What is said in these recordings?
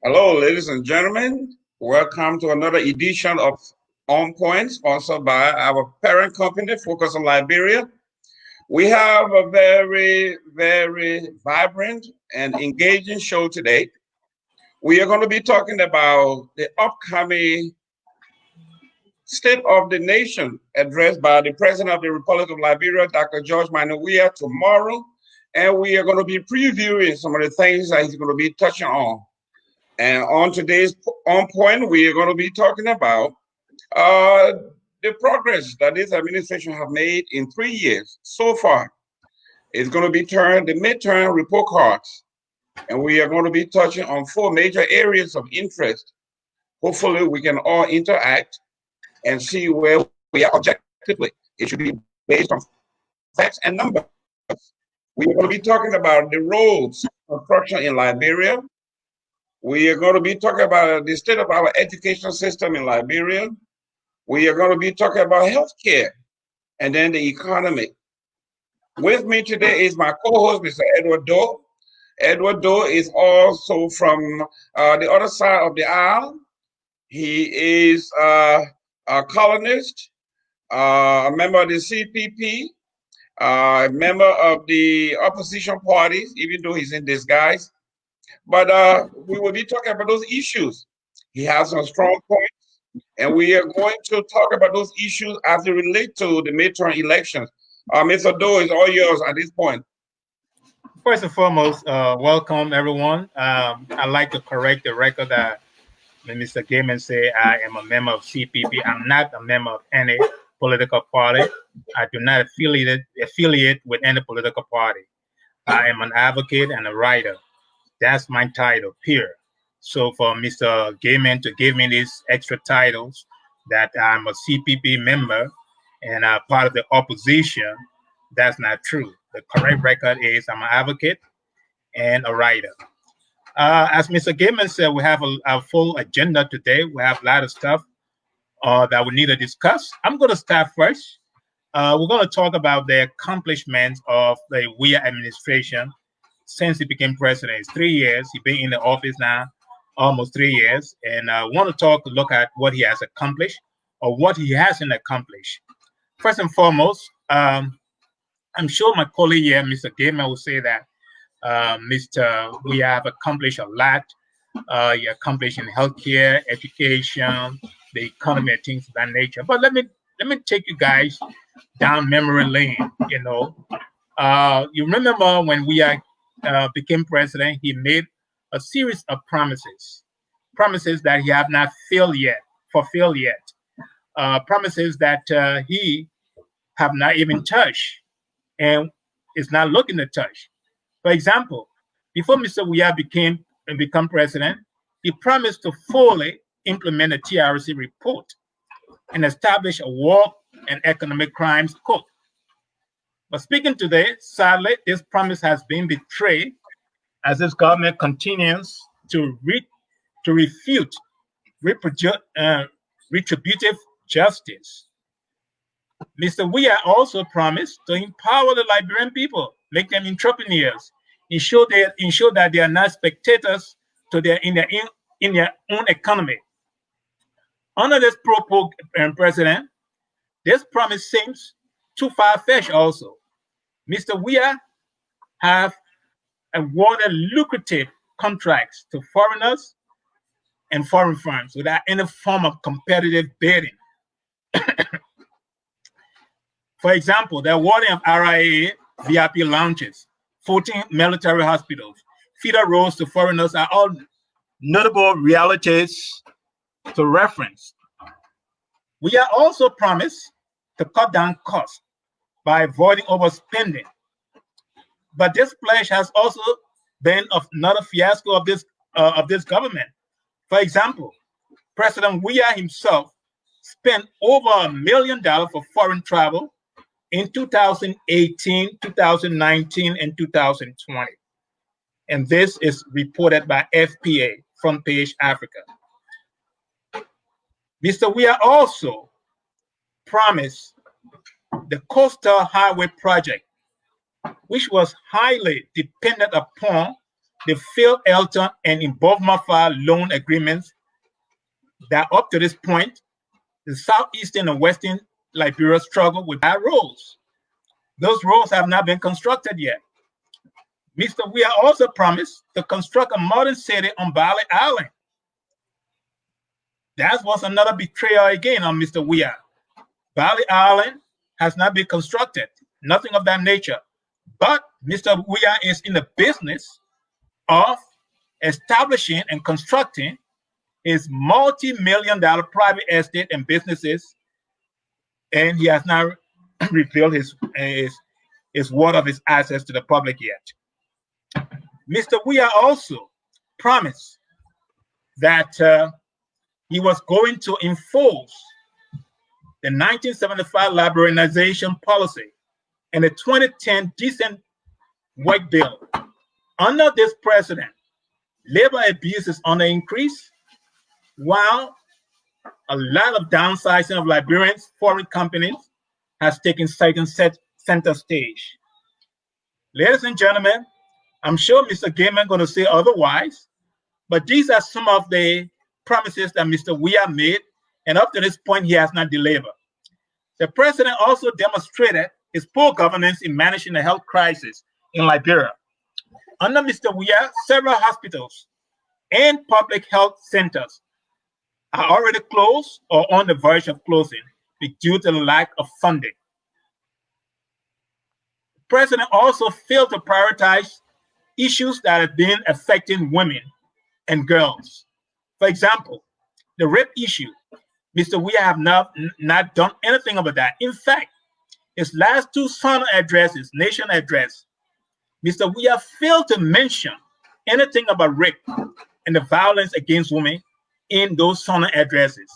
Hello, ladies and gentlemen. Welcome to another edition of On Point, sponsored by our parent company, Focus on Liberia. We have a very, very vibrant and engaging show today. We are going to be talking about the upcoming State of the Nation addressed by the President of the Republic of Liberia, Dr. George Weah, tomorrow. And we are going to be previewing some of the things that he's going to be touching on. And on today's On Point, we are going to be talking about the progress that this administration have made in 3 years so far. It's going to be the midterm report cards. And we are going to be touching on 4 major areas of interest. Hopefully, we can all interact and see where we are objectively. It should be based on facts and numbers. We are going to be talking about the roads construction in Liberia. We are going to be talking about the state of our education system in Liberia. We are going to be talking about healthcare and then the economy. With me today is my co-host, Mr. Edward Doe. Edward Doe is also from the other side of the aisle. He is a columnist, a member of the CPP, a member of the opposition parties, even though he's in disguise. But we will be talking about those issues. He has some strong points, and we are going to talk about those issues as they relate to the midterm elections. Mr. Doe, is all yours at this point. First and foremost, welcome everyone. I'd like to correct the record that when Mr. Gayman say I am a member of CPP. I'm not a member of any political party. I do not affiliate with any political party. I am an advocate and a writer. That's my title, peer. So for Mr. Gayman to give me these extra titles that I'm a CPP member and part of the opposition, that's not true. The correct record is I'm an advocate and a writer. As Mr. Gayman said, we have a full agenda today. We have a lot of stuff that we need to discuss. I'm going to start first. We're going to talk about the accomplishments of the Weah administration since he became president. It's 3 years. He's been in the office now almost 3 years. And I want to look at what he has accomplished or what he hasn't accomplished. First and foremost, I'm sure my colleague here, Mr. Gayman, will say that we have accomplished a lot. He accomplished in healthcare, education, the economy, and things of that nature. But let me take you guys down memory lane. You remember when we became president, he made a series of promises that he have not fulfilled yet, promises that he have not even touched and is not looking to touch. For example, before Mr. Weah become president, he promised to fully implement the TRC report and establish a war and economic crimes court. But speaking today, sadly, this promise has been betrayed as this government continues to refute retributive justice. Mr. Weah also promised to empower the Liberian people, make them entrepreneurs, ensure that they are not spectators in their own economy. Under this president, this promise seems too far-fetched also. Mr. Weah have awarded lucrative contracts to foreigners and foreign firms without any form of competitive bidding. For example, the awarding of RIA VIP lounges, 14 military hospitals, feeder roads to foreigners are all notable realities to reference. We are also promised to cut down costs by avoiding overspending. But this pledge has also been another fiasco of this government. For example, President Weah himself spent over $1 million for foreign travel in 2018, 2019, and 2020. And this is reported by FPA, Front Page Africa. Mr. Weah also promised the Coastal Highway Project, which was highly dependent upon the Phil Elton and Mbov loan agreements that up to this point, the southeastern and western Liberia struggle with bad roads. Those roads have not been constructed yet. Mr. Weah also promised to construct a modern city on Bali Island. That was another betrayal again on Mr. Weah. Bali Island has not been constructed, nothing of that nature. But Mr. Weah is in the business of establishing and constructing his multi-million-dollar private estate and businesses, and he has not revealed his worth of his assets to the public yet. Mr. Weah also promised that he was going to enforce the 1975 liberalization policy and the 2010 Decent Work Bill. Under this president, labor abuse is on the increase, while a lot of downsizing of Liberians, foreign companies, has taken center stage. Ladies and gentlemen, I'm sure Mr. Gayman going to say otherwise, but these are some of the promises that Mr. Weah made, and up to this point, he has not delivered. The president also demonstrated his poor governance in managing the health crisis in Liberia. Under Mr. Weah, several hospitals and public health centers are already closed or on the verge of closing due to the lack of funding. The president also failed to prioritize issues that have been affecting women and girls. For example, the rape issue. Mr. Weah have not done anything about that. In fact, his last two sonnet addresses, nation address, Mr. Weah failed to mention anything about rape and the violence against women in those sonnet addresses.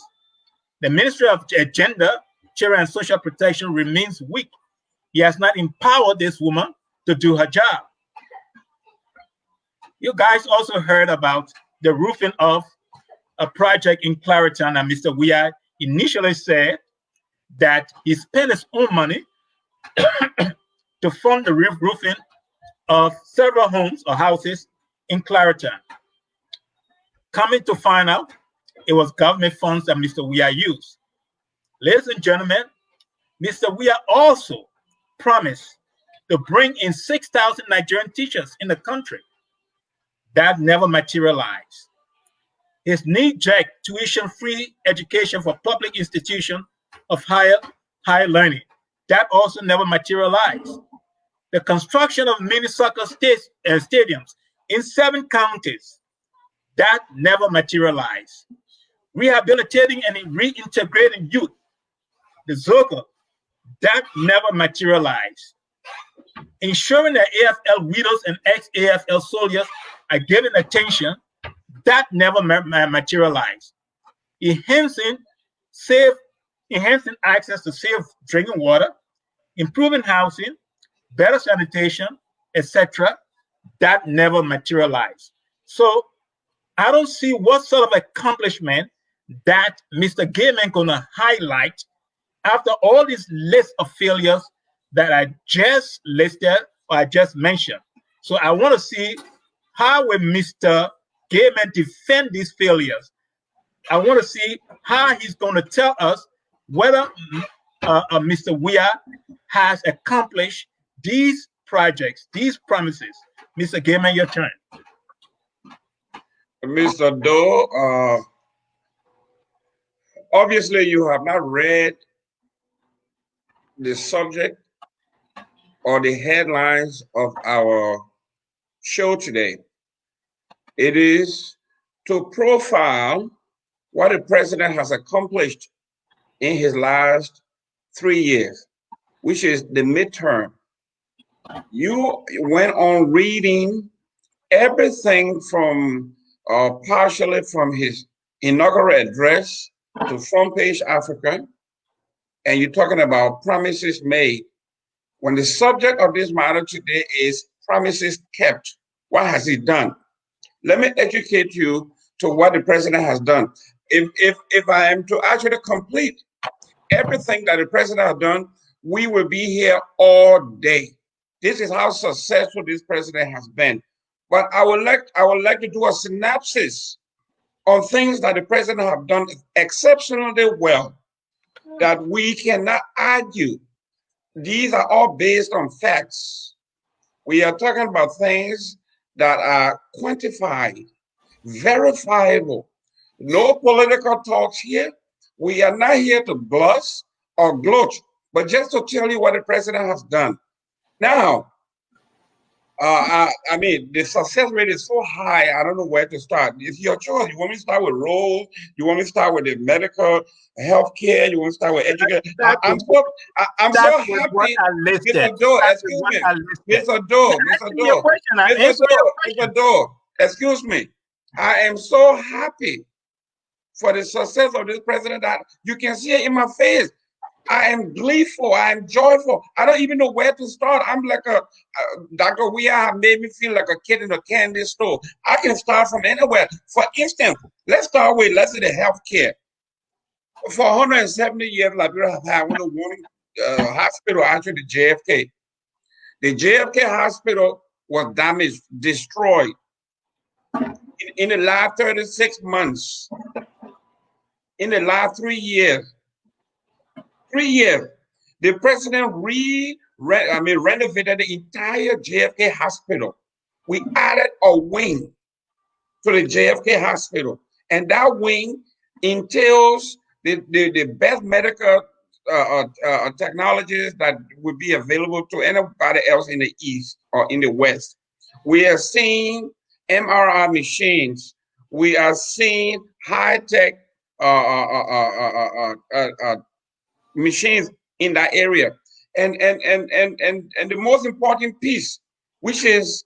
The Ministry of Gender, Children and Social Protection remains weak. He has not empowered this woman to do her job. You guys also heard about the roofing of a project in Clariton, and Mr. Weah initially said that he spent his own money to fund the roofing of several homes or houses in Clariton. Coming to find out, it was government funds that Mr. Weah used. Ladies and gentlemen, Mr. Weah also promised to bring in 6,000 Nigerian teachers in the country. That never materialized. His knee-jerk tuition-free education for public institutions of higher learning, that also never materialized. The construction of mini soccer stadiums in 7 counties, that never materialized. Rehabilitating and reintegrating youth, the ZOGA, that never materialized. Ensuring that AFL widows and ex-AFL soldiers are given attention, that never materialized. Enhancing access to safe drinking water, improving housing, better sanitation, etc., that never materialized. So I don't see what sort of accomplishment that Mr. Gayman gonna highlight after all these list of failures that I just listed or I just mentioned. So I want to see how will Mr. Gayman defend these failures. I want to see how he's going to tell us whether Mr. Weah has accomplished these projects, these promises. Mr. Gayman, your turn. Mr. Doe, obviously you have not read the subject or the headlines of our show today. It is to profile what the president has accomplished in his last 3 years, which is the midterm. You went on reading everything from partially from his inaugural address to Front Page Africa, and you're talking about promises made. When the subject of this matter today is promises kept, what has he done? Let me educate you to what the president has done. If I am to actually complete everything that the president has done, we will be here all day. This is how successful this president has been. but I would like to do a synopsis on things that the president have done exceptionally well that we cannot argue. These are all based on facts. We are talking about things that are quantified, verifiable. No political talks here. We are not here to gloss or gloat, but just to tell you what the president has done. Now, I mean, the success rate is so high, I don't know where to start. It's your choice. You want me to start with roles? You want me to start with the medical, healthcare? You want me to start with education? I'm so happy. Mr. Doe, excuse me. Mr. Doe, Mr. Doe, excuse me. I am so happy for the success of this president that you can see it in my face. I am gleeful. I am joyful. I don't even know where to start. I'm like Dr. Weah have made me feel like a kid in a candy store. I can start from anywhere. For instance, let's say the healthcare. For 170 years, Liberia have had one of the hospital, actually the JFK. The JFK hospital was damaged, destroyed in the last 36 months. In the last 3 years, the president renovated the entire JFK hospital. We added a wing to the JFK hospital, and that wing entails the best medical technologies that would be available to anybody else in the East or in the West. We are seeing MRI machines. We are seeing high-tech machines in that area, and the most important piece, which is,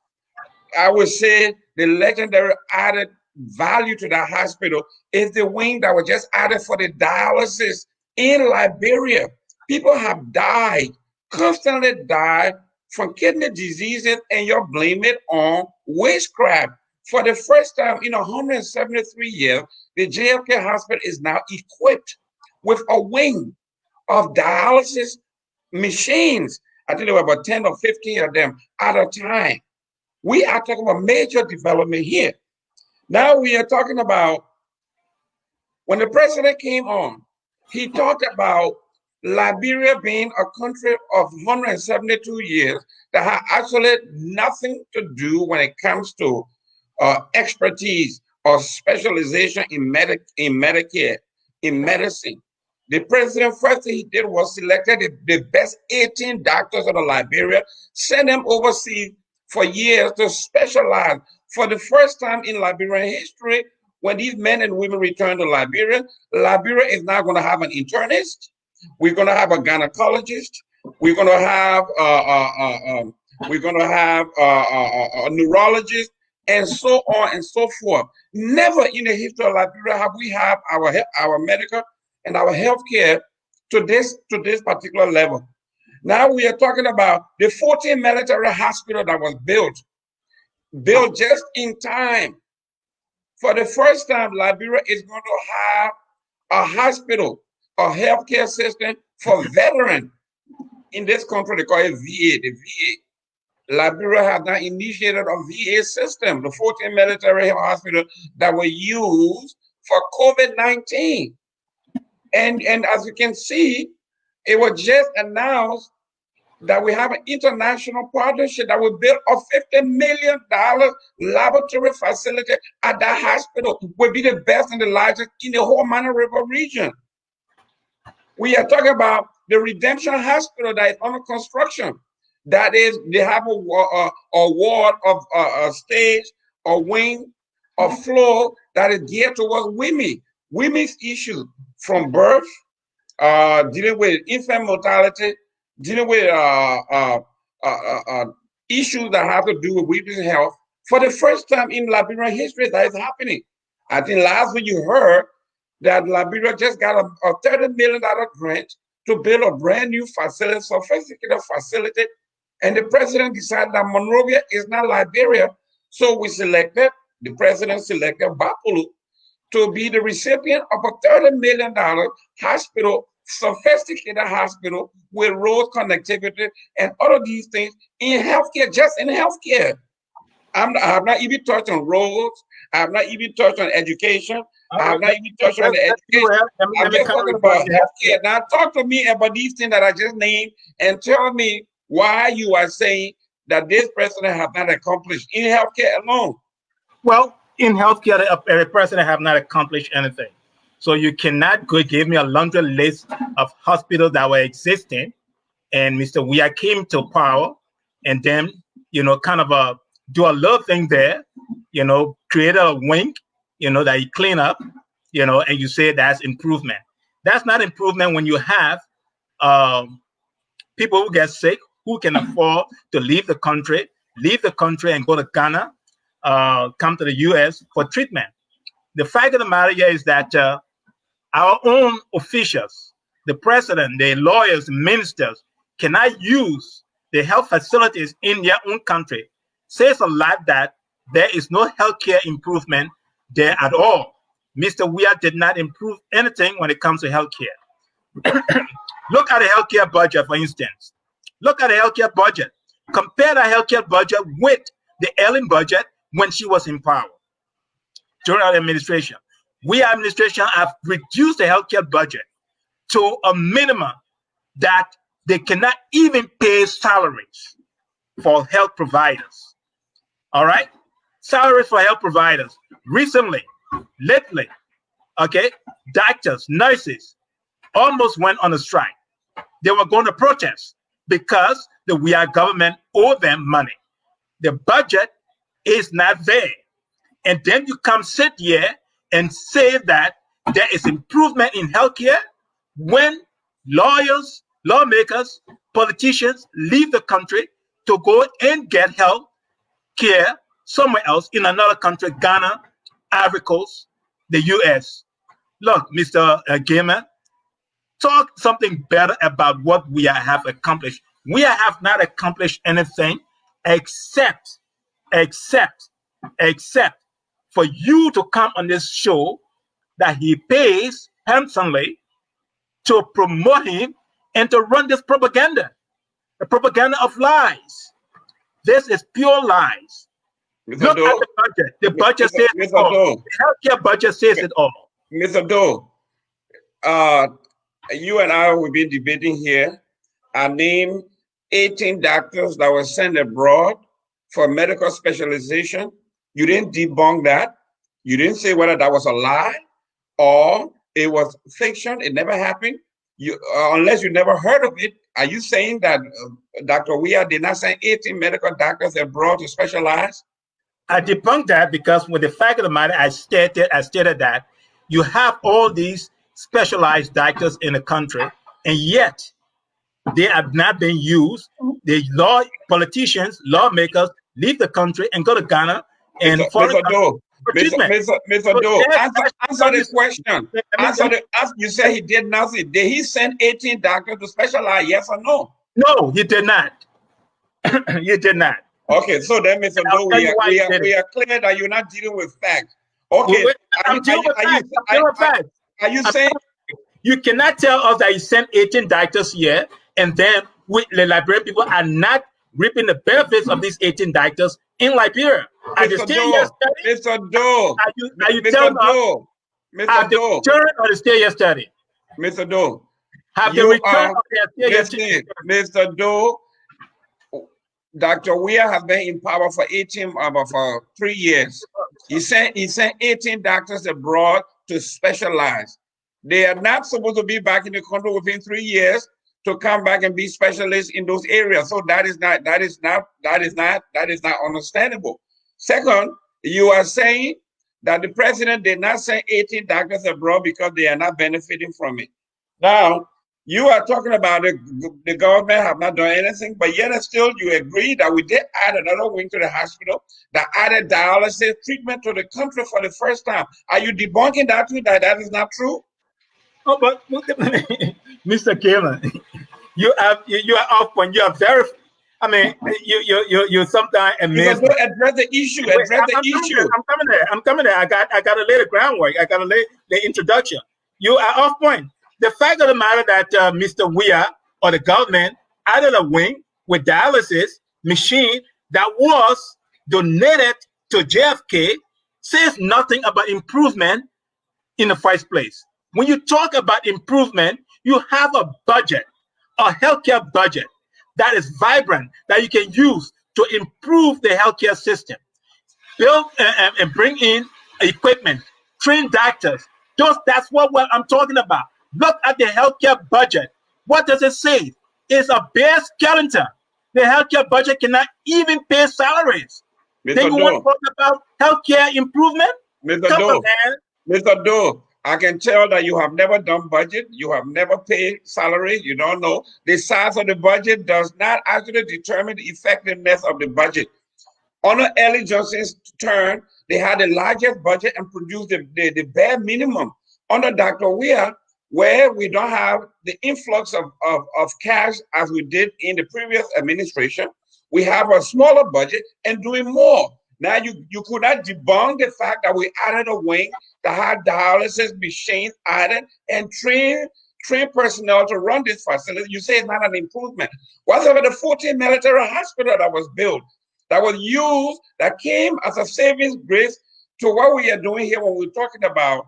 I would say, the legendary added value to that hospital, is the wing that was just added for the dialysis in Liberia. People have died, constantly died from kidney diseases, and you're blaming it on witchcraft. For the first time in 173 years, the JFK hospital is now equipped with a wing of dialysis machines. I think there were about 10 or 15 of them at a time. We are talking about major development here. Now we are talking about, when the president came on, he talked about Liberia being a country of 172 years that had actually nothing to do when it comes to expertise or specialization in Medicare, in medicine. The president, first thing he did was selected the best 18 doctors out of Liberia, sent them overseas for years to specialize. For the first time in Liberian history, when these men and women return to Liberia, Liberia is now going to have an internist. We're going to have a gynecologist. We're going to have a neurologist, and so on and so forth. Never in the history of Liberia have we had our medical and our healthcare to this particular level. Now we are talking about the 14 military hospital that was built just in time. For the first time, Liberia is going to have a hospital, a healthcare system for veterans in this country. They call it VA, the VA. Liberia has now initiated a VA system, the 14 military hospital that were used for COVID-19. And as you can see, it was just announced that we have an international partnership that will build a $50 million laboratory facility at that hospital. Will be the best and the largest in the whole Mana River region. We are talking about the Redemption Hospital that is under construction. That is, they have a ward of a stage, a wing, a floor that is geared towards women. Women's issues from birth, dealing with infant mortality, dealing with issues that have to do with women's health. For the first time in Liberian history, that is happening. I think last week you heard that Liberia just got a $30 million grant to build a brand new facility, sophisticated facility. And the president decided that Monrovia is not Liberia. So the president selected Bapulu to be the recipient of a $30 million hospital, sophisticated hospital with road connectivity and all of these things in healthcare, just in healthcare. I have not even touched on roads. I have not even touched on education. All I right, have not even touched on the education. I'm let me just kind of talking rebut about that. healthcare. Now talk to me about these things that I just named and tell me why you are saying that this president have not accomplished in healthcare alone. Well, in healthcare, a president have not accomplished anything. So you cannot go give me a laundry list of hospitals that were existing, and Mr. Weah came to power, and then kind of do a little thing there, create a wing, that you clean up, and you say that's improvement. That's not improvement when you have um, people who get sick who can afford to leave the country and go to Ghana, come to the U.S. for treatment. The fact of the matter is that our own officials, the president, the lawyers, ministers, cannot use the health facilities in their own country. Says a lot that there is no healthcare improvement there at all. Mr. Weah did not improve anything when it comes to healthcare. Look at the healthcare budget, for instance. Look at the healthcare budget. Compare the healthcare budget with the Ellen budget when she was in power during our administration. We administration have reduced the healthcare budget to a minimum that they cannot even pay salaries for health providers. All right? Salaries for health providers. Recently, lately, okay, doctors, nurses almost went on a strike. They were going to protest because the Weah government owed them money. The budget is not there. And then you come sit here and say that there is improvement in healthcare when lawyers, lawmakers, politicians leave the country to go and get health care somewhere else in another country, Ghana, Ivory Coast, the US. Look, Mr. Gayman, talk something better about what we have accomplished. We have not accomplished anything except, except, except for you to come on this show that he pays handsomely to promote him and to run this propaganda, the propaganda of lies. This is pure lies. Mr. Look at Doe, the budget. The budget says it Mr. all. Doe, The healthcare budget says it all. Mr. Doe, you and I will be debating here. I named 18 doctors that were sent abroad for medical specialization. You didn't debunk that. You didn't say whether that was a lie or it was fiction. It never happened. You, unless you never heard of it. Are you saying that Dr. Weah did not send 18 medical doctors abroad to specialize? I debunked that because with the fact of the matter, I stated that you have all these specialized doctors in the country, and yet they have not been used. The politicians, lawmakers leave the country and go to Ghana and foreign Mr. Doe, for treatment. Mr. Doe, answer the question. Let me, You said he did nothing. Did he send 18 doctors to specialize? Yes or no? no, he did not. He did not. Okay, so then, Mr. Doe, we are clear that you're not dealing with facts. Okay, I'm dealing with facts. Are you saying you cannot tell us that he sent 18 doctors here and then the Liberian people are not reaping the benefits of these 18 doctors in Liberia? Mr. Doe, Mr. Doe, are you telling us have they returned or they stay yesterday? Mr. Doe, have they returned or they stay yesterday? Mr. Doe, Dr. Weah has been in power for 3 years. He sent 18 doctors abroad to specialize. They are not supposed to be back in the country within 3 years to come back and be specialists in those areas. So that is not understandable. Second, you are saying that the president did not send 18 doctors abroad because they are not benefiting from it. Now, you are talking about the government have not done anything, but yet still you agree that we did add another wing to the hospital that added dialysis treatment to the country for the first time. Are you debunking that too, that is not true? Oh, but Mr. Gayman, you are off point. You are very. I mean, you sometimes amaze me. Address the issue. I'm coming there. I got to lay the groundwork. I got to lay the introduction. You are off point. The fact of the matter that Mr. Weah or the government added a wing with dialysis machine that was donated to JFK says nothing about improvement in the first place. When you talk about improvement, you have a budget, a healthcare budget that is vibrant, that you can use to improve the healthcare system. Build and bring in equipment, train doctors. That's what I'm talking about. Look at the healthcare budget. What does it say? It's a bare skeleton. The healthcare budget cannot even pay salaries. Then you want to talk about healthcare improvement? Come on, man. Mr. Doe, I can tell that you have never done budget. You have never paid salary. You don't know. The size of the budget does not actually determine the effectiveness of the budget. Under Ellen Johnson's turn, they had the largest budget and produced the bare minimum. Under Dr. Weah, where we don't have the influx of cash as we did in the previous administration, we have a smaller budget and doing more. Now you could not debunk the fact that we added a wing that had dialysis machines added and train personnel to run this facility. You say it's not an improvement. What about the 14 military hospital that was built, that was used, that came as a savings grace to what we are doing here when we're talking about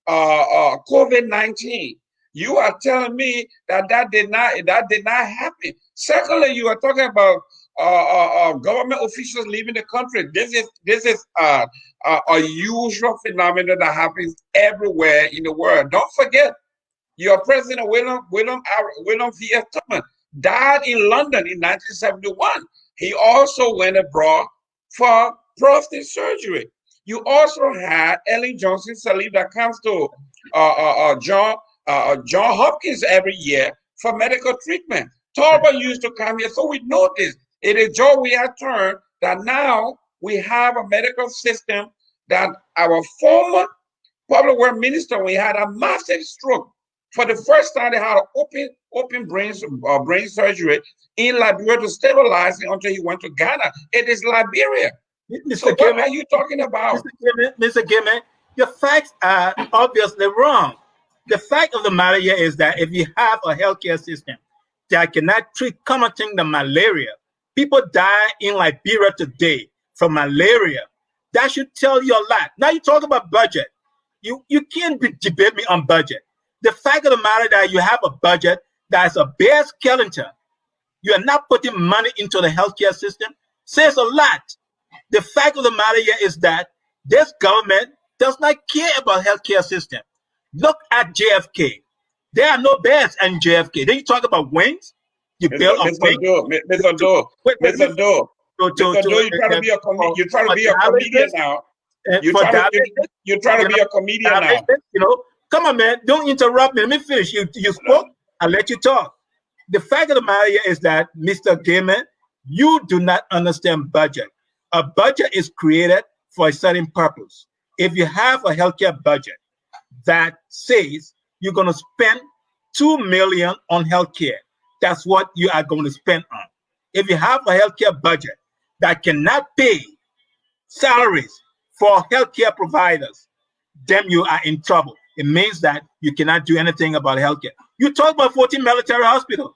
COVID-19? You are telling me that did not happen. Secondly, you are talking about government officials leaving the country. This is a usual phenomenon that happens everywhere in the world. Don't forget, your president William V. F. Tubman died in London in 1971. He also went abroad for prostate surgery. You also had Ellen Johnson Sirleaf that comes to John Hopkins every year for medical treatment. Talbot used to come here, so we know this. It is Joe Weah's turn that now we have a medical system that our former public works minister, we had a massive stroke. For the first time, they had an open brain surgery in Liberia to stabilize it until he went to Ghana. It is Liberia. So what are you talking about? Mr. Gayman, your facts are obviously wrong. The fact of the matter here is that if you have a healthcare system that cannot treat common thing the malaria, people die in Liberia today from malaria. That should tell you a lot. Now you talk about budget. You can't debate me on budget. The fact of the matter that you have a budget that's a bare skeleton, you are not putting money into the healthcare system, says a lot. The fact of the matter here is that this government does not care about healthcare system. Look at JFK. There are no beds in JFK. Then you talk about wings. You build a wing. Mr. Doe, you try to be a comedian now. You're trying to be a comedian now. You know, come on, man. Don't interrupt me. Let me finish. You spoke. I'll let you talk. The fact of the matter is that, Mr. Gayman, you do not understand budget. A budget is created for a certain purpose. If you have a healthcare budget that says you're going to spend $2 million on healthcare, that's what you are going to spend on. If you have a healthcare budget that cannot pay salaries for healthcare providers, then you are in trouble. It means that you cannot do anything about healthcare. You talk about 14 military hospitals.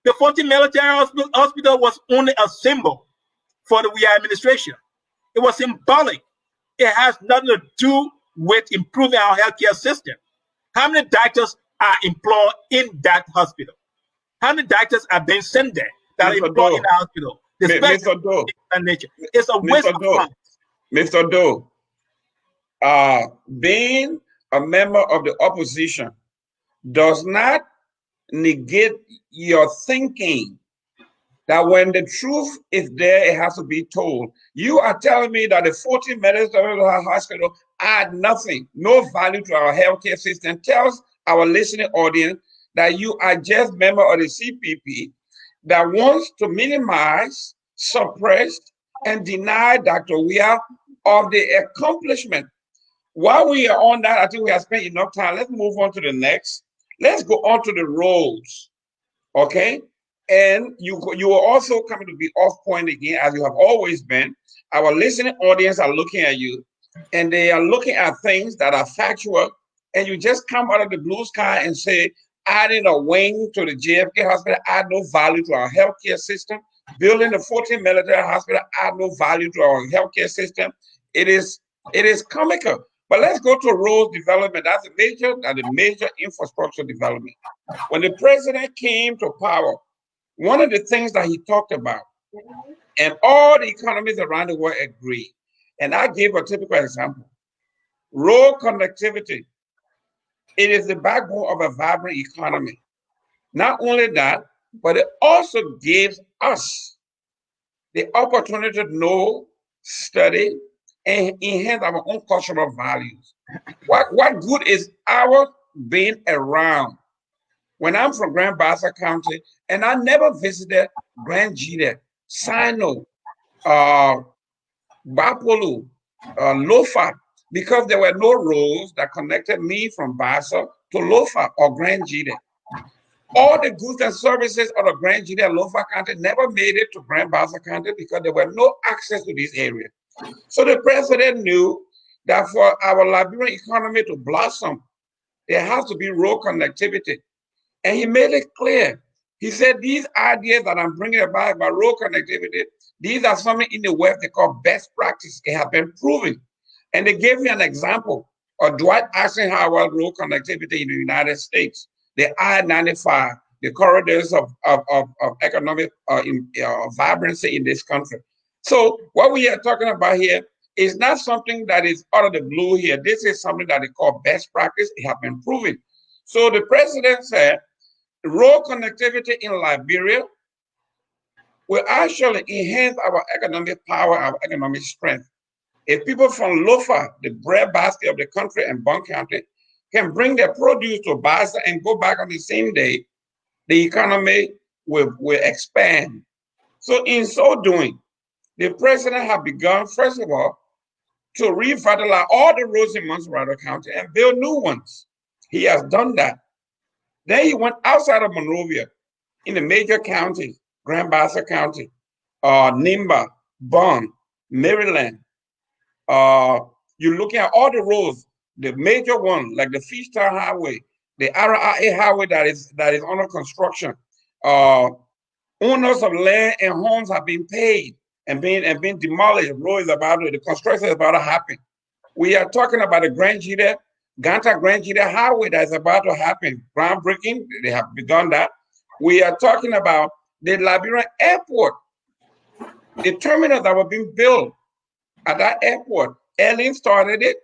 The 14 military hospital was only a symbol for the Weah administration. It was symbolic. It has nothing to do with improving our healthcare system. How many doctors are employed in that hospital? How many doctors are being sent there that are employed in the hospital? Mr. Doe, it's a waste of funds. Mr. Doe, being a member of the opposition does not negate your thinking that when the truth is there, it has to be told. You are telling me that the 14 military hospital add nothing, no value to our healthcare system. Tells our listening audience that you are just member of the CPP that wants to minimize, suppress, and deny Dr. Weah of the accomplishment. While we are on that, I think we have spent enough time. Let's move on to the next. Let's go on to the roads, okay? And you are also coming to be off point again, as you have always been. Our listening audience are looking at you, and they are looking at things that are factual, and you just come out of the blue sky and say, adding a wing to the JFK hospital add no value to our healthcare system. Building the 14 military hospital add no value to our healthcare system. It is comical. But let's go to road development. That's a major infrastructure development. When the president came to power, one of the things that he talked about, and all the economies around the world agree, and I gave a typical example, road connectivity. It is the backbone of a vibrant economy. Not only that, but it also gives us the opportunity to know, study, and enhance our own cultural values. What good is our being around? When I'm from Grand Bassa County, and I never visited Grand Jide, Sino, Bapolu, Lofa, because there were no roads that connected me from Bassa to Lofa or Grand Jide. All the goods and services of the Grand Jide and Lofa County never made it to Grand Bassa County because there were no access to this area. So the president knew that for our Liberian economy to blossom, there has to be road connectivity. And he made it clear. He said, these ideas that I'm bringing about road connectivity, these are something in the West they call best practice. It has been proven. And they gave me an example of Dwight Eisenhower road connectivity in the United States, the I-95, the corridors of economic vibrancy in this country. So what we are talking about here is not something that is out of the blue here. This is something that they call best practice. It has been proven. So the president said, road connectivity in Liberia will actually enhance our economic power, our economic strength. If people from Lofa, the breadbasket of the country and Bond County, can bring their produce to Bassa and go back on the same day, the economy will expand. So in so doing, the president has begun, first of all, to revitalize all the roads in Montserrat County and build new ones. He has done that. Then he went outside of Monrovia in the major counties, Grand Bassa County, Nimba, Bond, Maryland. You're looking at all the roads, the major one, like the Fishtown Highway, the RRA Highway that is under construction. Owners of land and homes have been paid and been demolished. The construction is about to happen. We are talking about the Grand Jide, Ganta Grand Jide Highway that is about to happen. Groundbreaking, they have begun that. We are talking about the Liberian airport, the terminals that were being built at that airport. Ellen started it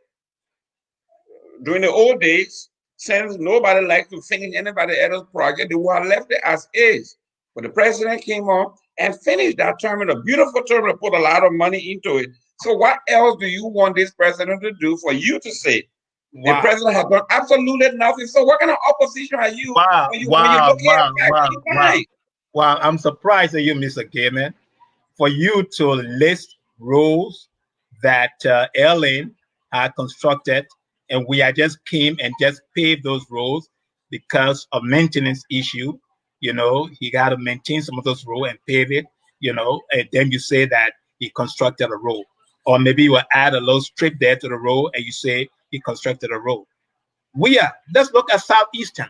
during the old days. Since nobody likes to finish anybody else's project, they would have left it as is. But the president came on and finished that terminal, beautiful terminal, put a lot of money into it. So what else do you want this president to do for you to say? Wow. The president has done absolutely nothing. So what kind of opposition are you when you're looking at facts? Wow, I'm surprised at you, Mr. Gayman, for you to list roads that Ellen had constructed, and we had just came and just paved those roads because of maintenance issue. You know, he got to maintain some of those roads and pave it, you know, and then you say that he constructed a road. Or maybe you will add a little strip there to the road and you say he constructed a road. Let's look at southeastern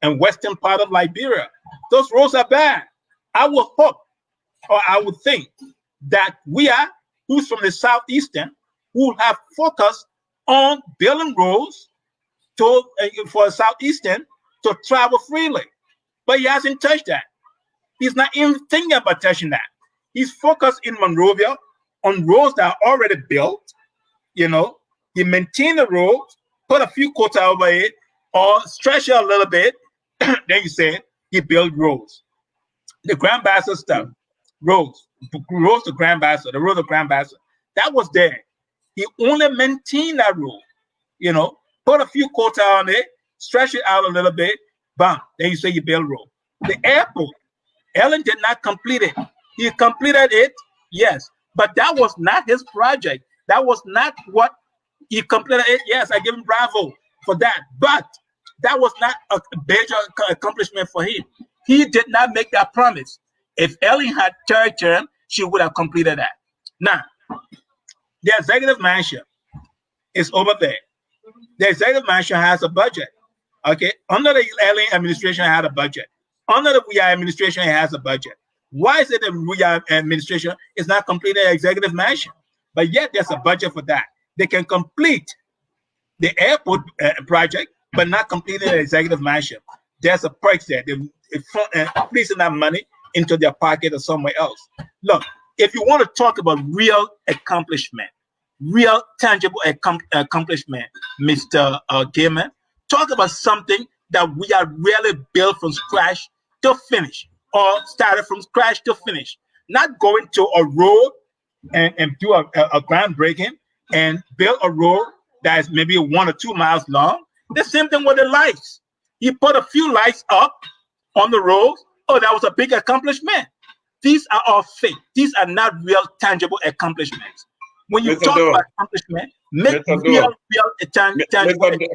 and western part of Liberia. Those roads are bad. I would hope, or I would think that who's from the southeastern, who have focused on building roads for southeastern to travel freely. But he hasn't touched that. He's not even thinking about touching that. He's focused in Monrovia on roads that are already built. You know, he maintained the roads, put a few quota over it, or stretch it a little bit. Then you say he built roads. The Grand Bassa stuff, roads to Grand Bassa, the road to Grand Bassa, that was there. He only maintained that road. You know, put a few quota on it, stretch it out a little bit, bam. Then you say you build road. The airport, Ellen did not complete it. He completed it, yes, but that was not his project. That was not what he completed it. Yes, I give him bravo for that, but that was not a major accomplishment for him. He did not make that promise. If Ellen had third term, she would have completed that. Now, the executive mansion is over there. The executive mansion has a budget. Okay, under the Ellen administration, had a budget. Under the WIA administration, it has a budget. Why is it the Ria administration is not completing the executive mansion? But yet there's a budget for that. They can complete the airport project, but not completing the executive mansion. There's a perk there. They're placing that money into their pocket or somewhere else. Look, if you want to talk about real accomplishment, real tangible accomplishment, Mr. Gayman, talk about something that we are really built from scratch to finish, or started from scratch to finish. Not going to a road and do a groundbreaking and build a road that is maybe 1 or 2 miles long. The same thing with the lights. He put a few lights up on the roads. Oh, that was a big accomplishment. These are all fake. These are not real, tangible accomplishments. When you talk about accomplishment, make real tangible.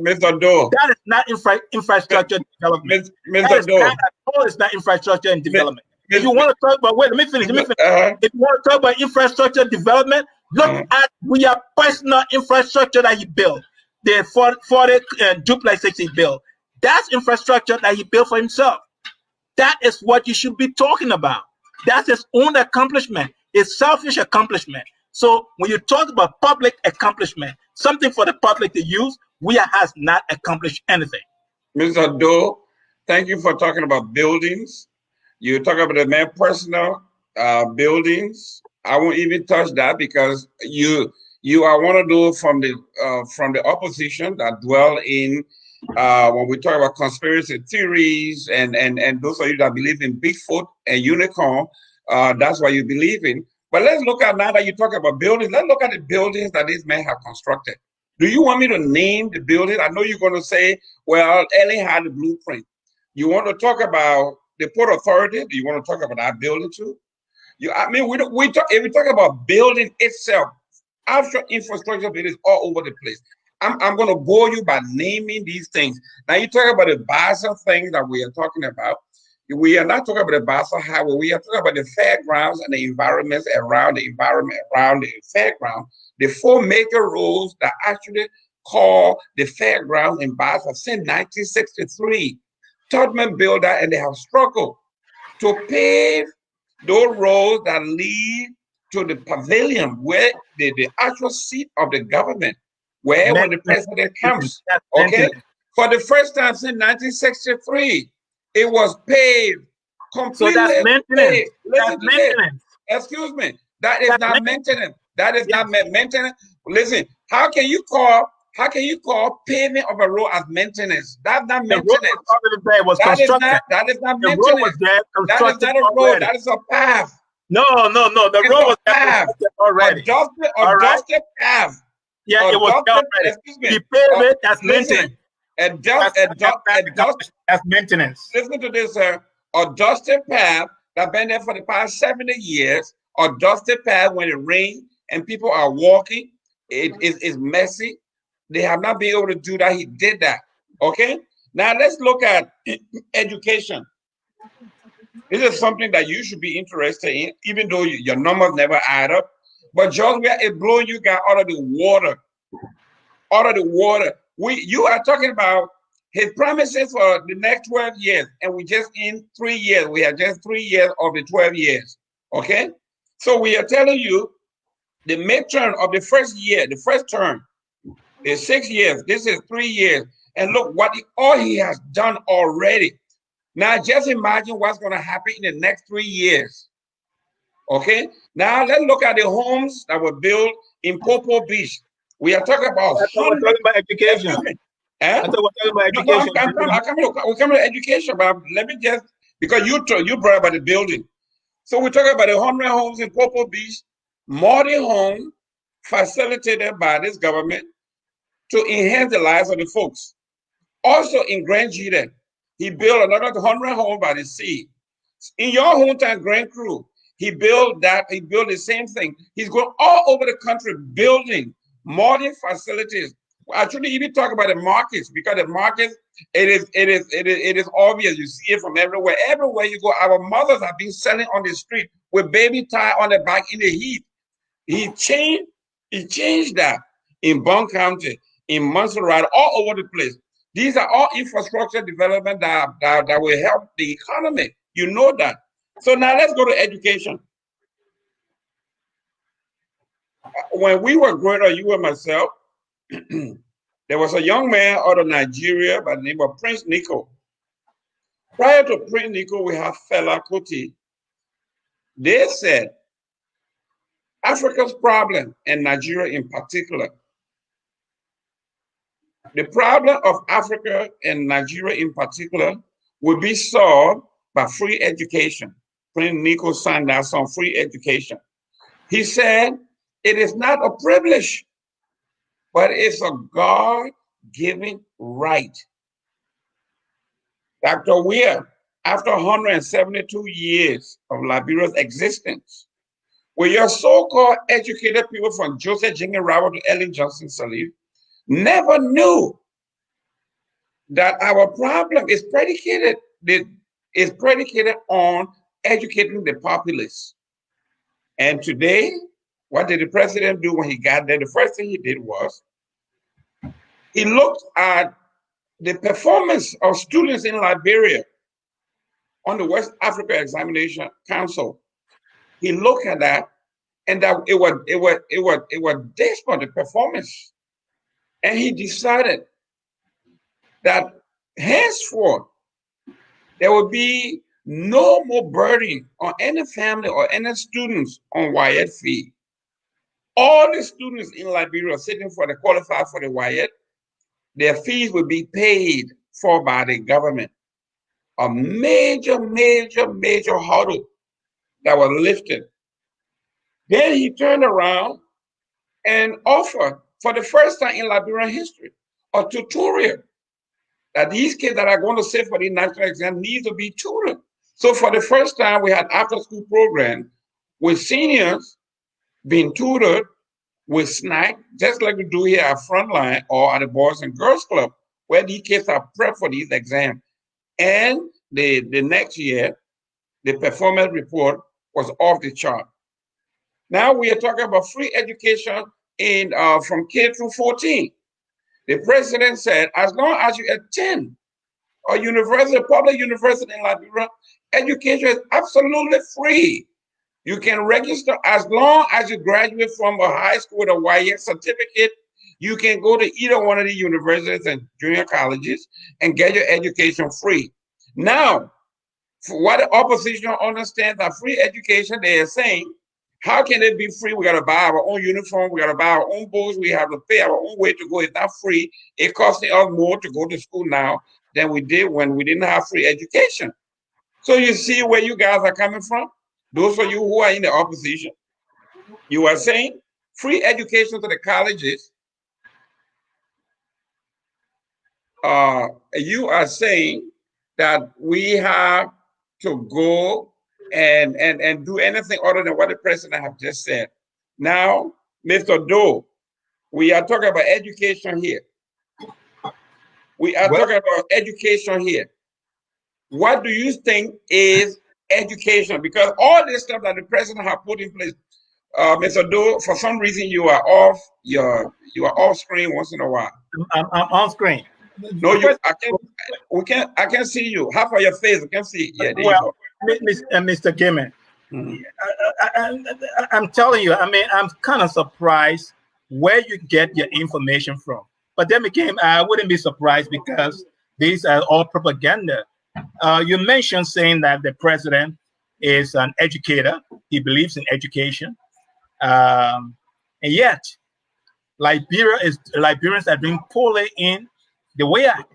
Mr. Doe. That is not infrastructure development. Mr. Doe. That is not infrastructure and development. If you want to talk about, wait, let me finish. If you want to talk about infrastructure development, look at your personal infrastructure that he built. The 40 duplexes he built. That's infrastructure that he built for himself. That is what you should be talking about. That's his own accomplishment, his selfish accomplishment. So when you talk about public accomplishment, something for the public to use, we has not accomplished anything. Mr. Doe, thank you for talking about buildings. You talk about the man personal buildings. I won't even touch that because you are one of those from the opposition that dwell in when we talk about conspiracy theories and those of you that believe in Bigfoot and unicorn, that's what you believe in. But let's look at, now that you talk about buildings, let's look at the buildings that these men have constructed. Do you want me to name the building? I know you're going to say, well, Ellie had the blueprint. You want to talk about the Port Authority? Do you want to talk about that building too? I mean, if we talk about building itself, actual infrastructure buildings all over the place. I'm going to bore you by naming these things. Now you talk about the Basel thing that we are talking about. We are not talking about the Basel Highway. We are talking about the fairgrounds and the environments around the fairground. The 4 major roads that actually call the fairgrounds in Basel since 1963. Tubman built that, and they have struggled to pave those roads that lead to the pavilion where the actual seat of the government, where when the president comes, okay? For the first time since 1963, it was paved completely. So that's maintenance. Listen to this. Excuse me. That is not maintenance. That is not maintenance. Listen, how can you call paving of a road as maintenance? That's not maintenance. That is not maintenance. That is not a road. That is a path. No. The road was constructed already. Adjusted path. Yeah, it was already. He paved it as maintenance. As maintenance. Listen to this, sir. Adjusted path that been there for the past 70 years. Adjusted path when it rains and people are walking. It is messy. They have not been able to do that. He did that. Okay. Now let's look at education. This is something that you should be interested in, even though your numbers never add up. But just where it blowing you guys out of the water. Out of the water. You are talking about his promises for the next 12 years, and we just in 3 years. We have just 3 years of the 12 years. Okay? So we are telling you the midterm of the first year, the first term, the 6 years. This is 3 years. And look all he has done already. Now just imagine what's going to happen in the next 3 years. Okay? Now let's look at the homes that were built in Popo Beach. We are talking about education. I thought we're talking about education. We're coming to education, but let me just, because you brought about the building. So we're talking about the 100 homes in Popo Beach, multi-home facilitated by this government to enhance the lives of the folks. Also in Grand Jita, he built another 100 homes by the sea. In your hometown, Grand Crew, he built the same thing. He's going all over the country building modern facilities. Actually, even talk about the markets, because the markets, it is obvious. You see it from everywhere. Everywhere you go, our mothers have been selling on the street with baby tie on the back in the heat. He changed that in Bond County, in Montserrat, all over the place. These are all infrastructure development that will help the economy. You know that. So now let's go to education. When we were growing up, you and myself, there was a young man out of Nigeria by the name of Prince Nico. Prior to Prince Nico, we have Fela Kuti. They said Africa's problem, and Nigeria in particular, the problem of Africa and Nigeria in particular will be solved by free education. Prince Nico signed out on free education. He said, it is not a privilege, but it's a God-given right. Dr. Weir, after 172 years of Liberia's existence, where your so-called educated people from Joseph Jinga to Ellen Johnson Sirleaf never knew that our problem is predicated on educating the populace. And today, what did the president do when he got there? The first thing he did was he looked at the performance of students in Liberia on the West Africa Examination Council. He looked at that, and that it was desperate, the performance. And he decided that henceforth there will be no more burden on any family or any students on WIET fee. All the students in Liberia sitting for the qualified for the WIET, their fees will be paid for by the government. A major hurdle that was lifted. Then he turned around and offered, for the first time in Liberian history, a tutorial that these kids that are going to sit for the national exam need to be tutored. So for the first time, we had after-school program with seniors being tutored with snack, just like we do here at Frontline or at the Boys and Girls Club, where these kids are prepped for these exams. And the next year, the performance report was off the chart. Now we are talking about free education in from K through 14. The president said, as long as you attend a university, a public university in Liberia, education is absolutely free. You can register as long as you graduate from a high school with a WIET certificate. You can go to either one of the universities and junior colleges and get your education free. Now, for what the opposition understands that free education, they are saying, how can it be free? We got to buy our own uniform. We got to buy our own books. We have to pay our own way to go. It's not free. It costs us more to go to school now than we did when we didn't have free education. So you see where you guys are coming from? Those of you who are in the opposition, you are saying free education to the colleges. You are saying that we have to go and do anything other than what the president have just said. Now, Mr. Doe, we are talking about education here. We are talking about education here. What do you think is education? Because all this stuff that the president have put in place, Mr. Doe, for some reason you are off. You are off screen once in a while. I'm on screen. No, I can see you. Half of your face, I can see. Yeah, there well, you go. Mr. Gayman, I'm telling you, I mean, I'm kind of surprised where you get your information from. But then again, I wouldn't be surprised because these are all propaganda. You mentioned saying that the president is an educator. He believes in education. And yet, Liberians are doing poorly in the WIET.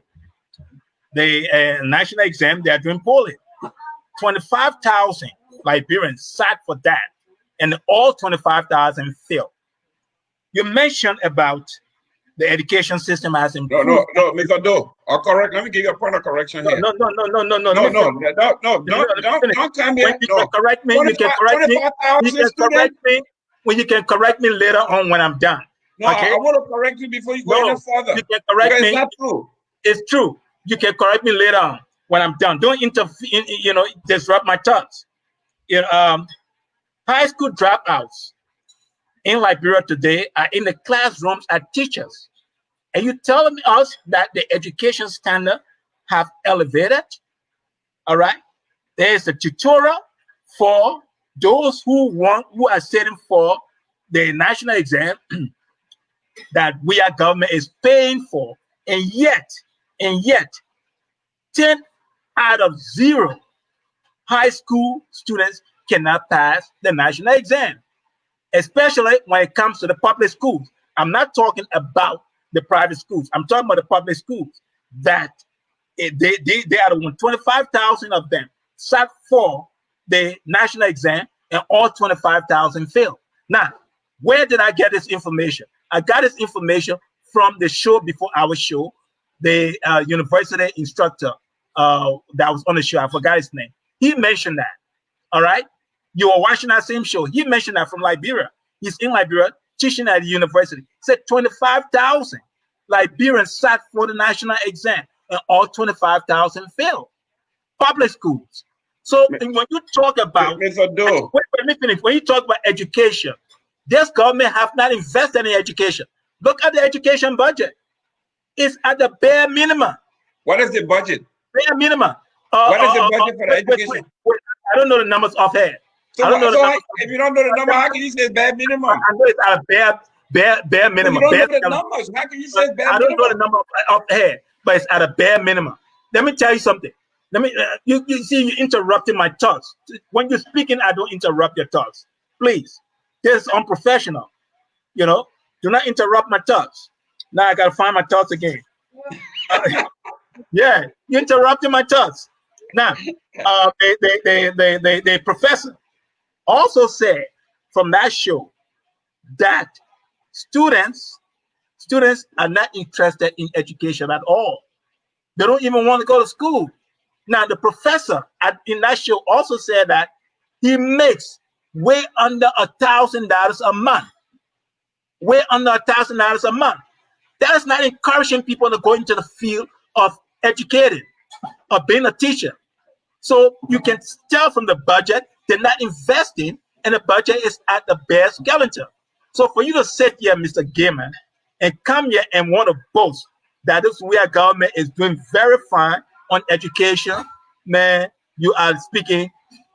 The national exam, they are doing poorly. 25,000 Liberians sat for that, and all 25,000 failed. You mentioned about the education system has improved. No, Mr. Doe. Correct. Let me give you a point of correction here. No. Don't tell me. When you can correct me, you can correct me. When you can correct me later on when I'm done. No, okay? I want to correct you before you go any further. You can correct me. It's not true. It's true. You can correct me later on when I'm done. Don't interfere. Disrupt my thoughts. High school dropouts in Liberia today are in the classrooms as teachers. And you telling us that the education standard have elevated? All right. There's a tutorial. for those who are sitting for the national exam that we our government is paying for, and yet 10 out of 0 high school students cannot pass the national exam, especially when it comes to the public schools. I'm not talking about the private schools. I'm talking about the public schools that they are the 25,000 of them sat for the national exam and all 25,000 failed. Now, where did I get this information? I got this information from the show before our show, the university instructor that was on the show. I forgot his name. He mentioned that. All right. You were watching that same show. He mentioned that from Liberia. He's in Liberia teaching at the university. He said 25,000 Liberians sat for the national exam and all 25,000 failed. Public schools. So when you talk about wait, let me finish. When you talk about education, this government have not invested in education. Look at the education budget. It's at the bare minimum. What is the budget? Bare minimum. What is the budget for the education? Wait. I don't know the numbers offhand. So, if you don't know the number, how can you say bare minimum? I know it's at a bare minimum. You don't know the numbers. How can you say bare minimum? I don't know the number offhand, but it's at a bare minimum. Let me tell you something. Let me. You see, you interrupting my thoughts. When you're speaking, I don't interrupt your thoughts. Please, this is unprofessional. You know, do not interrupt my thoughts. Now I gotta find my thoughts again. Yeah, you interrupting my thoughts. Now, the professor also said from that show that students are not interested in education at all. They don't even want to go to school. Now, the professor in that show also said that he makes way under $1,000 a month. Way under $1,000 a month. That is not encouraging people to go into the field of educating or being a teacher. So you can tell from the budget, they're not investing, and the budget is at the bare skeleton. So for you to sit here, Mr. Gayman, and come here and want to boast that this we our government is doing very fine on education, man, you are speaking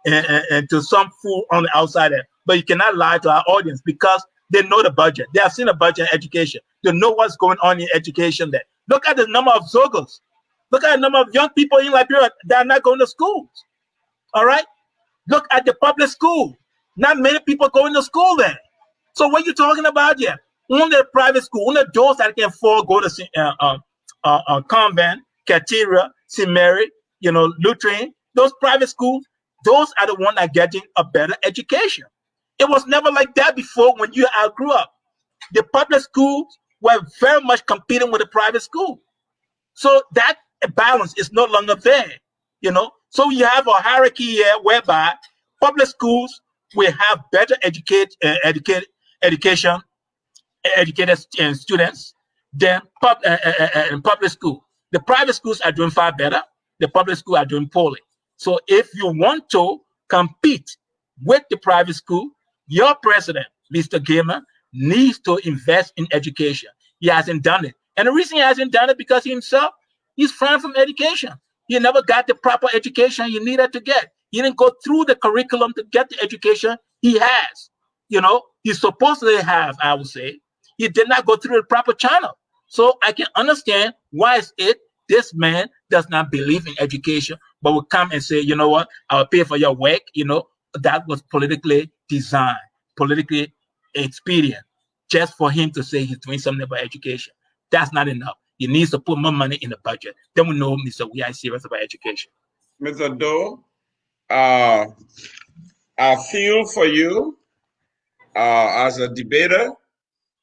to some fool on the outside there. But you cannot lie to our audience because they know the budget. They have seen the budget in education. They know what's going on in education there. Look at the number of Zogos. Look at the number of young people in Liberia that are not going to schools. All right? Look at the public school. Not many people going to school there. So what you talking about here? Only the private school, only those that can afford go to convent, Cathedral, St. Mary, Lutheran, those private schools, those are the ones that are getting a better education. It was never like that before when you grew up. The public schools were very much competing with the private school. So that balance is no longer there, So you have a hierarchy here whereby public schools will have better educated students than public school. The private schools are doing far better. The public schools are doing poorly. So if you want to compete with the private school, your president, Mr. Gayman, needs to invest in education. He hasn't done it. And the reason he hasn't done it because he's far from education. He never got the proper education he needed to get. He didn't go through the curriculum to get the education he has. He supposedly have, I would say. He did not go through the proper channel. So I can understand why this man does not believe in education, but will come and say, you know what, I'll pay for your work. That was politically designed, politically expedient, just for him to say he's doing something about education. That's not enough. He needs to put more money in the budget. Then we know, Mr. We are serious about education. Mr. Doe, I feel for you as a debater.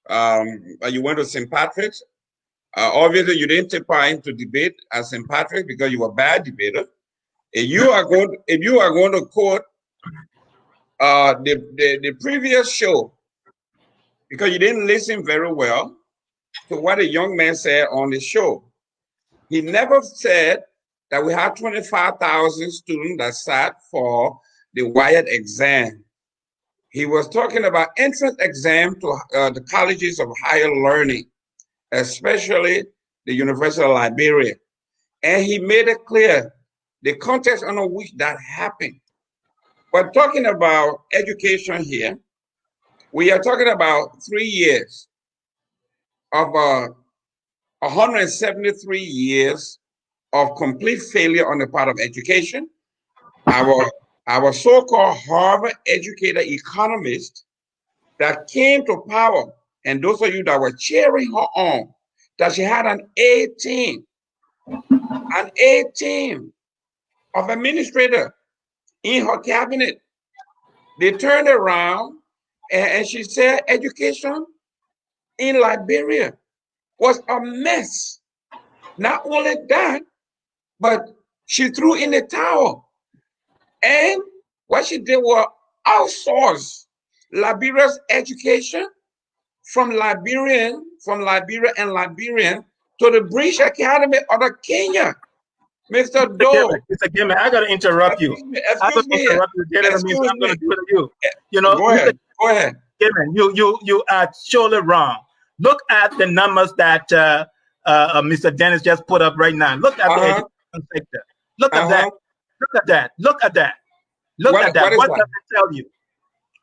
You went to St. Patrick's. Obviously, you didn't take part into debate at St. Patrick's because you were a bad debater. If you are going to quote the previous show, because you didn't listen very well to what a young man said on the show. He never said that we had 25,000 students that sat for the wired exam. He was talking about entrance exam to the colleges of higher learning, especially the University of Liberia. And he made it clear the context under which that happened. We're talking about education here. We are talking about 3 years of 173 years of complete failure on the part of education. Our so-called Harvard-educated economist that came to power, and those of you that were cheering her on, that she had an A team of administrators in her cabinet. They turned around and she said education in Liberia was a mess. Not only that, but she threw in the towel. And what she did was outsource Liberia's education from Liberia and Liberian to the British Academy of Kenya. Mr. Doe. Mr. Gayman, I gotta interrupt you. Excuse me. I'm gonna do it to you. You know, go ahead. Go ahead. Gayman, you are surely wrong. Look at the numbers that Mr. Dennis just put up right now. Look at the education sector. Look at that. Look at that. Look at that. Look at that. What does it tell you?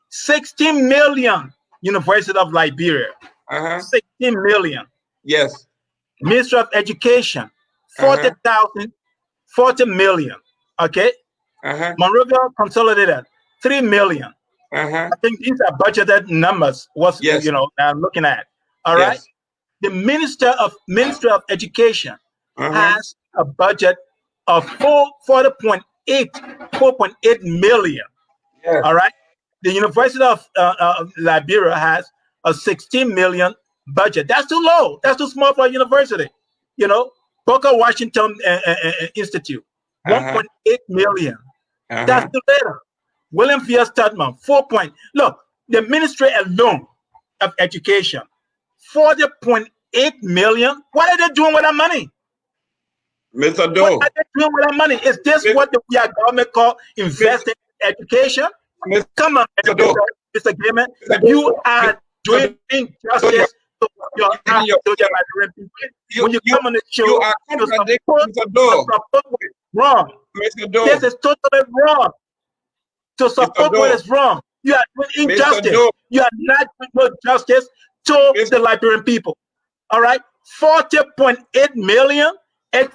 16 million University of Liberia. 16 million. Yes. Ministry of Education, 40,000, 40 million. Okay. Monrovia Consolidated, 3 million. I think these are budgeted numbers. I'm looking at. All right. The Ministry of Education has a budget of 4.8 million. Yes. All right. The University of Liberia has a 16 million budget. That's too low. That's too small for a university. You know, Booker Washington Institute, 1.8 million. That's too little. William V. Studman, 4 point. Look, the ministry alone of education, 40.8 million. What are they doing with that money? Mr. Doe. What are they doing with that money? Is this what the government call investing in education? Come on, Mr. Gayman. You are doing injustice to your Liberian people. When you come on the show, you are contradicting Mr. Doe. Wrong. Mr. Doe. This is totally wrong. To support what is wrong. You are doing injustice. You are not doing justice to the Liberian people. All right? 40.8 million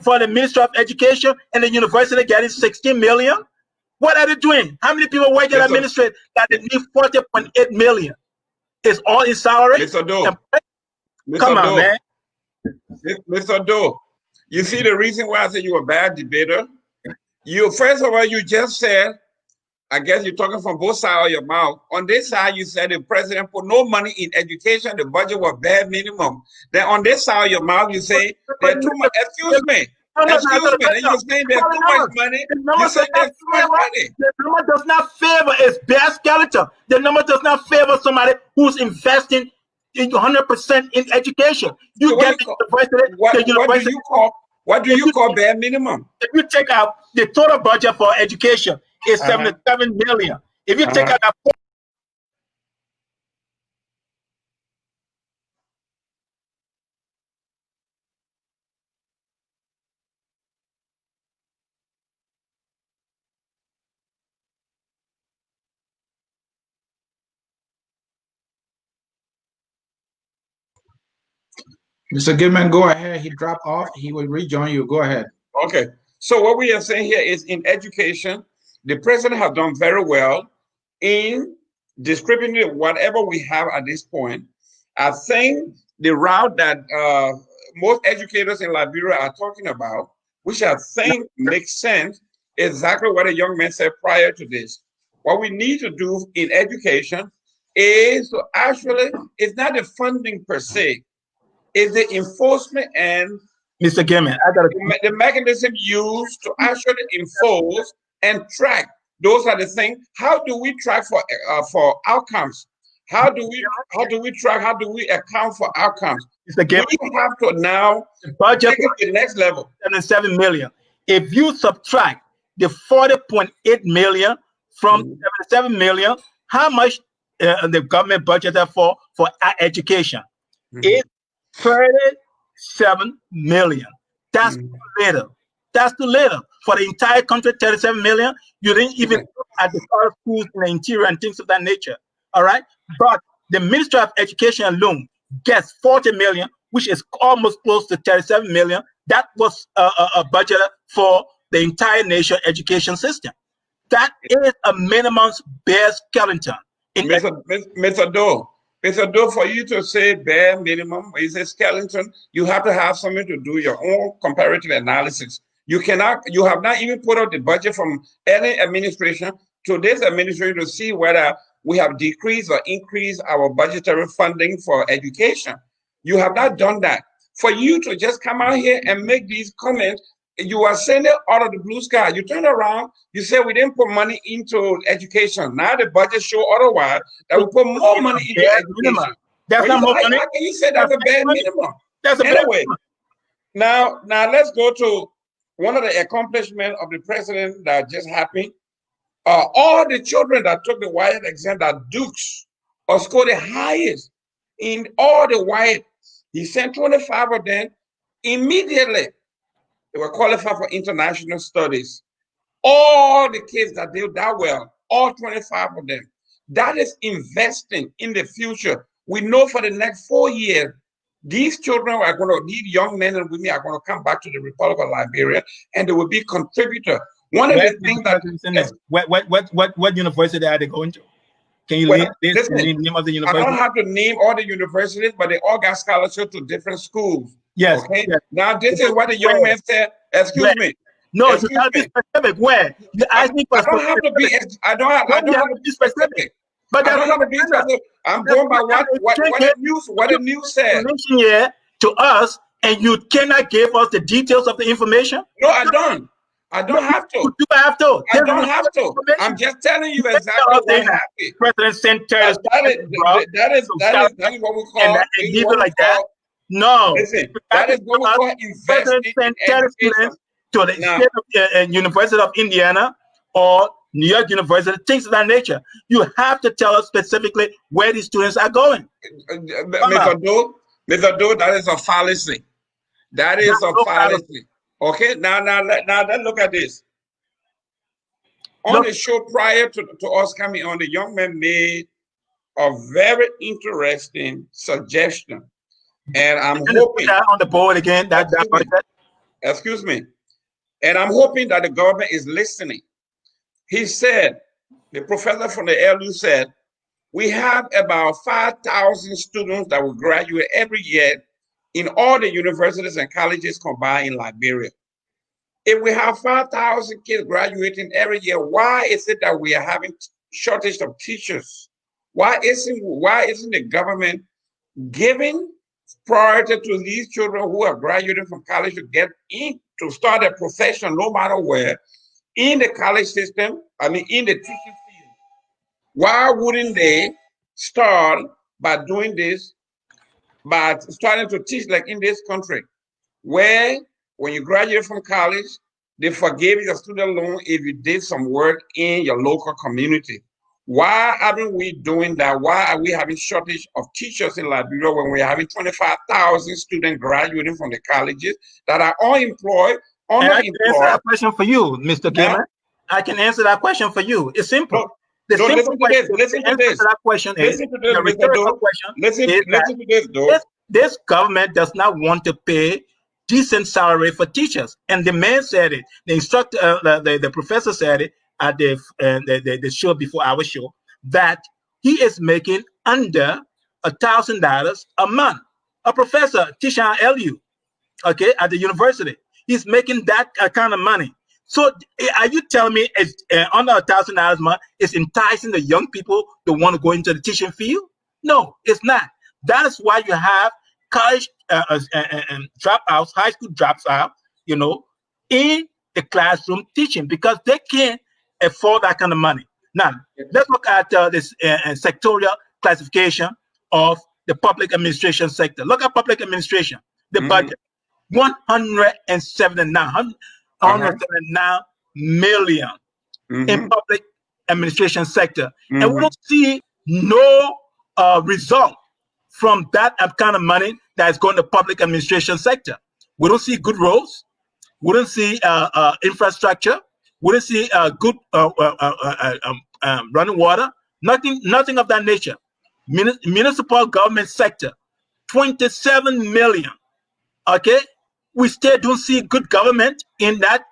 for the Ministry of Education, and the university getting 16 million. What are they doing? How many people work in administration that they need 40.8 million? It's all in salary. Mr. Doe. Come on, man. Mr. Doe, you see the reason why I said you're a bad debater? First of all, you just said, I guess you're talking from both sides of your mouth. On this side, you said the president put no money in education, the budget was bare minimum. Then on this side of your mouth, you say there's too much. Excuse me. Then you're saying there's too much money. You say there's too much money. The number does not favor its bare skeleton. The number does not favor somebody who's investing 100% in education. You get what do you call bare minimum? If you take out the total budget for education is 77 million. If you take out that Mr. Gayman, go ahead. He dropped off. He will rejoin you. Go ahead. Okay. So what we are saying here is in education, the president has done very well in distributing whatever we have at this point. I think the route that most educators in Liberia are talking about, which I think makes sense, exactly what a young man said prior to this. What we need to do in education is to actually, it's not the funding per se, it's the enforcement and Mr. Gayman, the mechanism used to actually enforce and track. Those are the things. How do we track for outcomes? How do we track? How do we account for outcomes? Mr. Gayman, we have to now budget take it to the next level. 77 million. If you subtract the 40.8 million from 77 million, how much the government budgeted for education? It's 37 million. That's too little. That's too little. For the entire country, 37 million, you didn't even look at the other schools in the interior and things of that nature. All right. But the Ministry of Education alone gets 40 million, which is almost close to 37 million. That was a budget for the entire nation education system. That is a minimum bare skeleton. Mr. Doe, for you to say bare minimum is a skeleton, you have to have something to do your own comparative analysis. You have not even put out the budget from any administration to this administration to see whether we have decreased or increased our budgetary funding for education. You have not done that. For you to just come out here and make these comments, you are saying it out of the blue sky. You turn around, you say we didn't put money into education. Now the budget show otherwise, that we put more money into education. That's not more money. How can you say that's a bare minimum? That's a anyway, now let's go to one of the accomplishments of the president that just happened. All the children that took the WIAT exam that Dukes or scored the highest in all the WIAT, he sent 25 of them immediately. They were qualified for international studies. All the kids that did that well, all 25 of them. That is investing in the future. We know for the next 4 years, these children are going to, these young men and women are going to come back to the Republic of Liberia, and they will be contributors. One of the things that what university are they going to? Can you name of the university? I don't have to name all the universities, but they all got scholarships to different schools. Yes. Okay. Yes. Now this is what the young man said. Excuse me. No, you have to be specific. Where? You ask me for I don't have to be. I don't have to be specific. But I don't have to be specific. I'm going by what the news said. Here to us, and you cannot give us the details of the information. No, I don't. I don't have to. You have to. I don't have to. I'm just telling you exactly what happened. President sent that is what we call and like that. No. Listen, that is what we call investing in education. To the state of University of Indiana or New York University, things of that nature. You have to tell us specifically where these students are going. Mr. Doe, that is a fallacy. That is a fallacy. Okay, now let's look at this. On the show prior to us coming on, the young man made a very interesting suggestion. And I'm hoping that on the board again. Excuse me. And I'm hoping that the government is listening. He said, the professor from the LU said, we have about 5,000 students that will graduate every year in all the universities and colleges combined in Liberia. If we have 5,000 kids graduating every year, why is it that we are having shortage of teachers? Why isn't the government giving priority to these children who are graduating from college to get in, to start a profession no matter where, in the college system, in the teaching field? Why wouldn't they start by doing this, by starting to teach like in this country, where when you graduate from college, they forgave your student loan if you did some work in your local community? Why aren't we doing that? Why are we having shortage of teachers in Liberia when we're having 25,000 students graduating from the colleges that are unemployed, underemployed? I can answer that question for you, Mr. Gayman. I can answer that question for you. It's simple. Listen to this, this government does not want to pay decent salary for teachers, and the man said it. The instructor, the professor said it at the show before our show, that he is making under $1,000 a month. A professor teaching at LU, okay, at the university, he's making that kind of money. So are you telling me it's under $1,000 a month is enticing the young people to want to go into the teaching field? No, it's not. That is why you have college dropouts, high school dropouts, in the classroom teaching, because they can't afford that kind of money. Now, let's look at this sectorial classification of the public administration sector. Look at public administration, the budget, 179 million in public administration sector. And we don't see no result from that kind of money that's going to public administration sector. We don't see good roads. We don't see infrastructure. We don't see good running water. Nothing of that nature. Municipal government sector, 27 million. Okay, we still don't see good government in that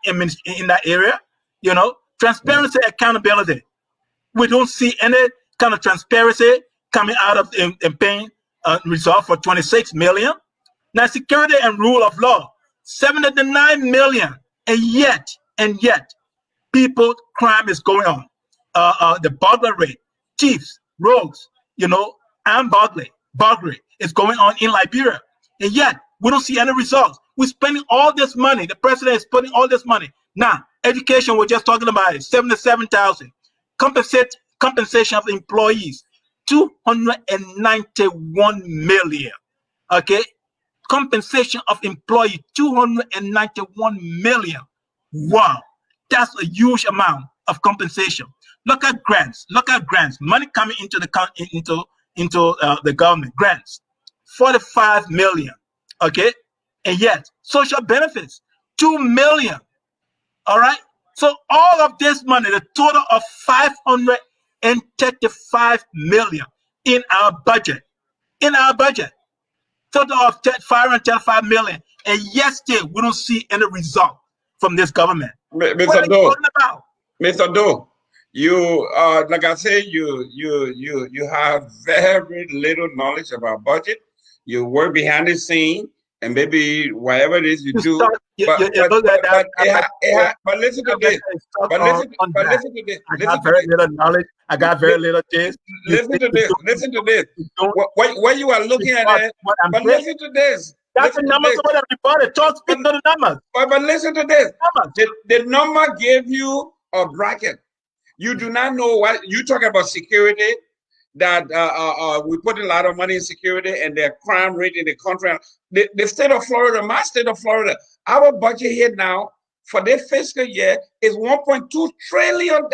area. You know, transparency, accountability. We don't see any kind of transparency coming out of in paying result for 26 million. Now, security and rule of law, 79 million, and yet, people crime is going on. The burglary rate, thieves, rogues, you know, and burglary is going on in Liberia, and yet we don't see any results. We're spending all this money. The president is putting all this money. Now, education, we're just talking about it, 77,000. Compensation of employees, 291 million. Okay, compensation of employee, 291 million. Wow, that's a huge amount of compensation. Look at grants. Money coming into the the government. Grants, 45 million. Okay, and yet social benefits, 2 million. All right. So all of this money, the total of 535 million in our budget. Total of 535 million, and yet still we don't see any result from this government. Mr. Doe, Mr. Doe, you like I say, you have very little knowledge about budget. You work behind the scene, and maybe whatever it is you do. But listen to this. But listen to this. I got very little knowledge. I got very little taste. Listen to this. What you are looking at it. But listen to this. That's the numbers of the report. Talk, speak to the numbers. But listen to this. The number gave you a bracket. You do not know what you talk about security. That we put a lot of money in security and their crime rate in the country. The state of Florida, my state of Florida, our budget here now for this fiscal year is $1.2 trillion.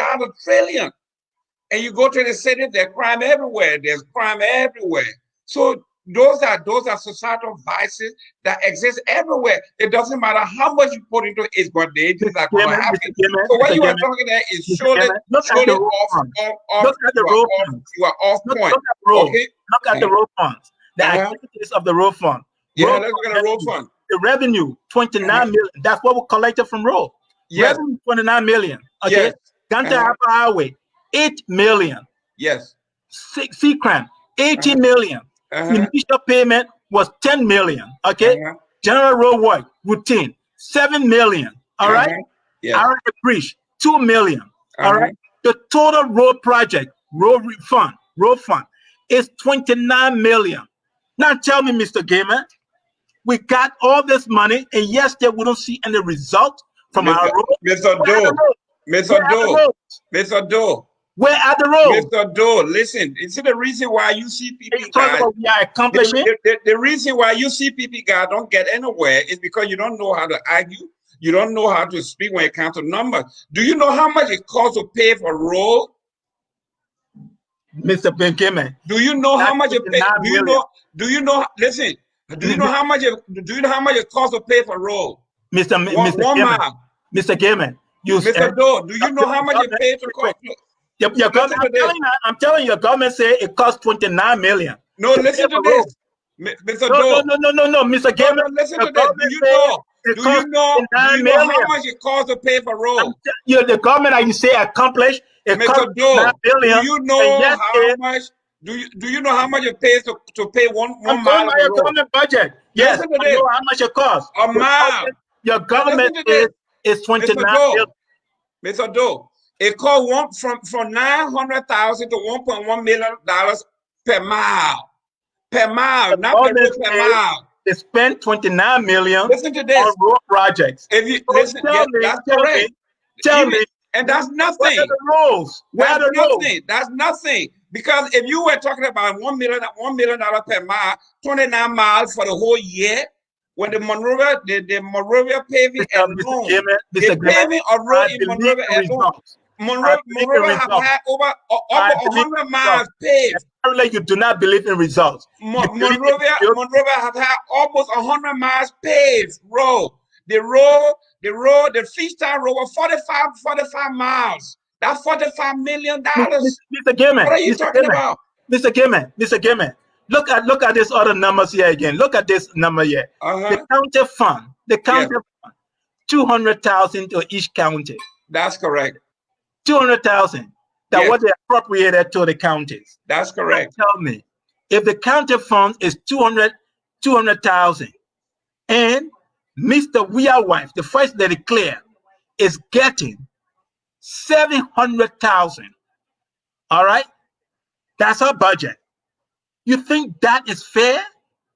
And you go to the city, there's crime everywhere. So those are societal vices that exist everywhere. It doesn't matter how much you put into it, but they just are going to happen. So what you are talking about is surely off. You are off point. Look at the road funds. The activities of the road fund. Yeah, let's look at the road fund. The revenue, 29 million. That's what we collected from road. Yes. Revenue, 29 million. Okay. Yes. Ganta Highway, 8 million. Yes. C-Crime, 80 million. Initial payment was 10 million. Okay. General road work routine, 7 million. All right. Yeah. Bridge, 2 million. All right. The total road project, road fund is 29 million. Now tell me, Mr. Gayman, we got all this money, and yes, we don't see any result from our road. Mr. Doe, where are the roads? Mr. Doe, listen. You see the reason why you see people we are accomplishing. The reason why you see people guys don't get anywhere is because you don't know how to argue. You don't know how to speak when it comes to numbers. Do you know how much it costs to pay for road? Mr. Gayman, do you know how much it pay? Do you know? Listen. Do you know how much? Do you know how much it costs to pay for road? Mr. Gayman, Mr. Doe, do you know how much it pays to cost? I'm telling you, your government say it costs 29 million. No, listen to this, Mr. Doe. No, Mr. Gayman. Listen to this. Do you know how much it costs to pay for road? The government, you say, accomplished. Mr. Doe, do you know how much? Do you know how much it pays to pay one mile of road? Government budget. Yes, I know how much it costs. A mile. Your government is 29 million. Mr. Doe, it costs from $900,000 to $1.1 million per mile. Per mile, not per mile. They spent 29 million listen to this. On road projects. If you listen, that's correct. Tell me. And that's nothing. Where are the roads? That's nothing. Because if you were talking about $1 million per mile, 29 miles for the whole year, when the Monrovia paving alone, the paving of road in Monrovia alone, Monrovia have had over 100 miles paved. You do not believe in results. Monrovia have had almost 100 miles paved road. the Freestyle Road was 45 miles. That's $45 million. Mr. Gayman, What are you talking about? Mr. Gayman, look at this other numbers here again. Look at this number here. The county fund, fund, 200,000 to each county. That's correct. 200,000. That what they appropriated to the counties. That's correct. Now tell me, if the county fund is 200,000, and Mr. Wife, the first lady Claire, is getting 700,000. All right, that's our budget. You think that is fair?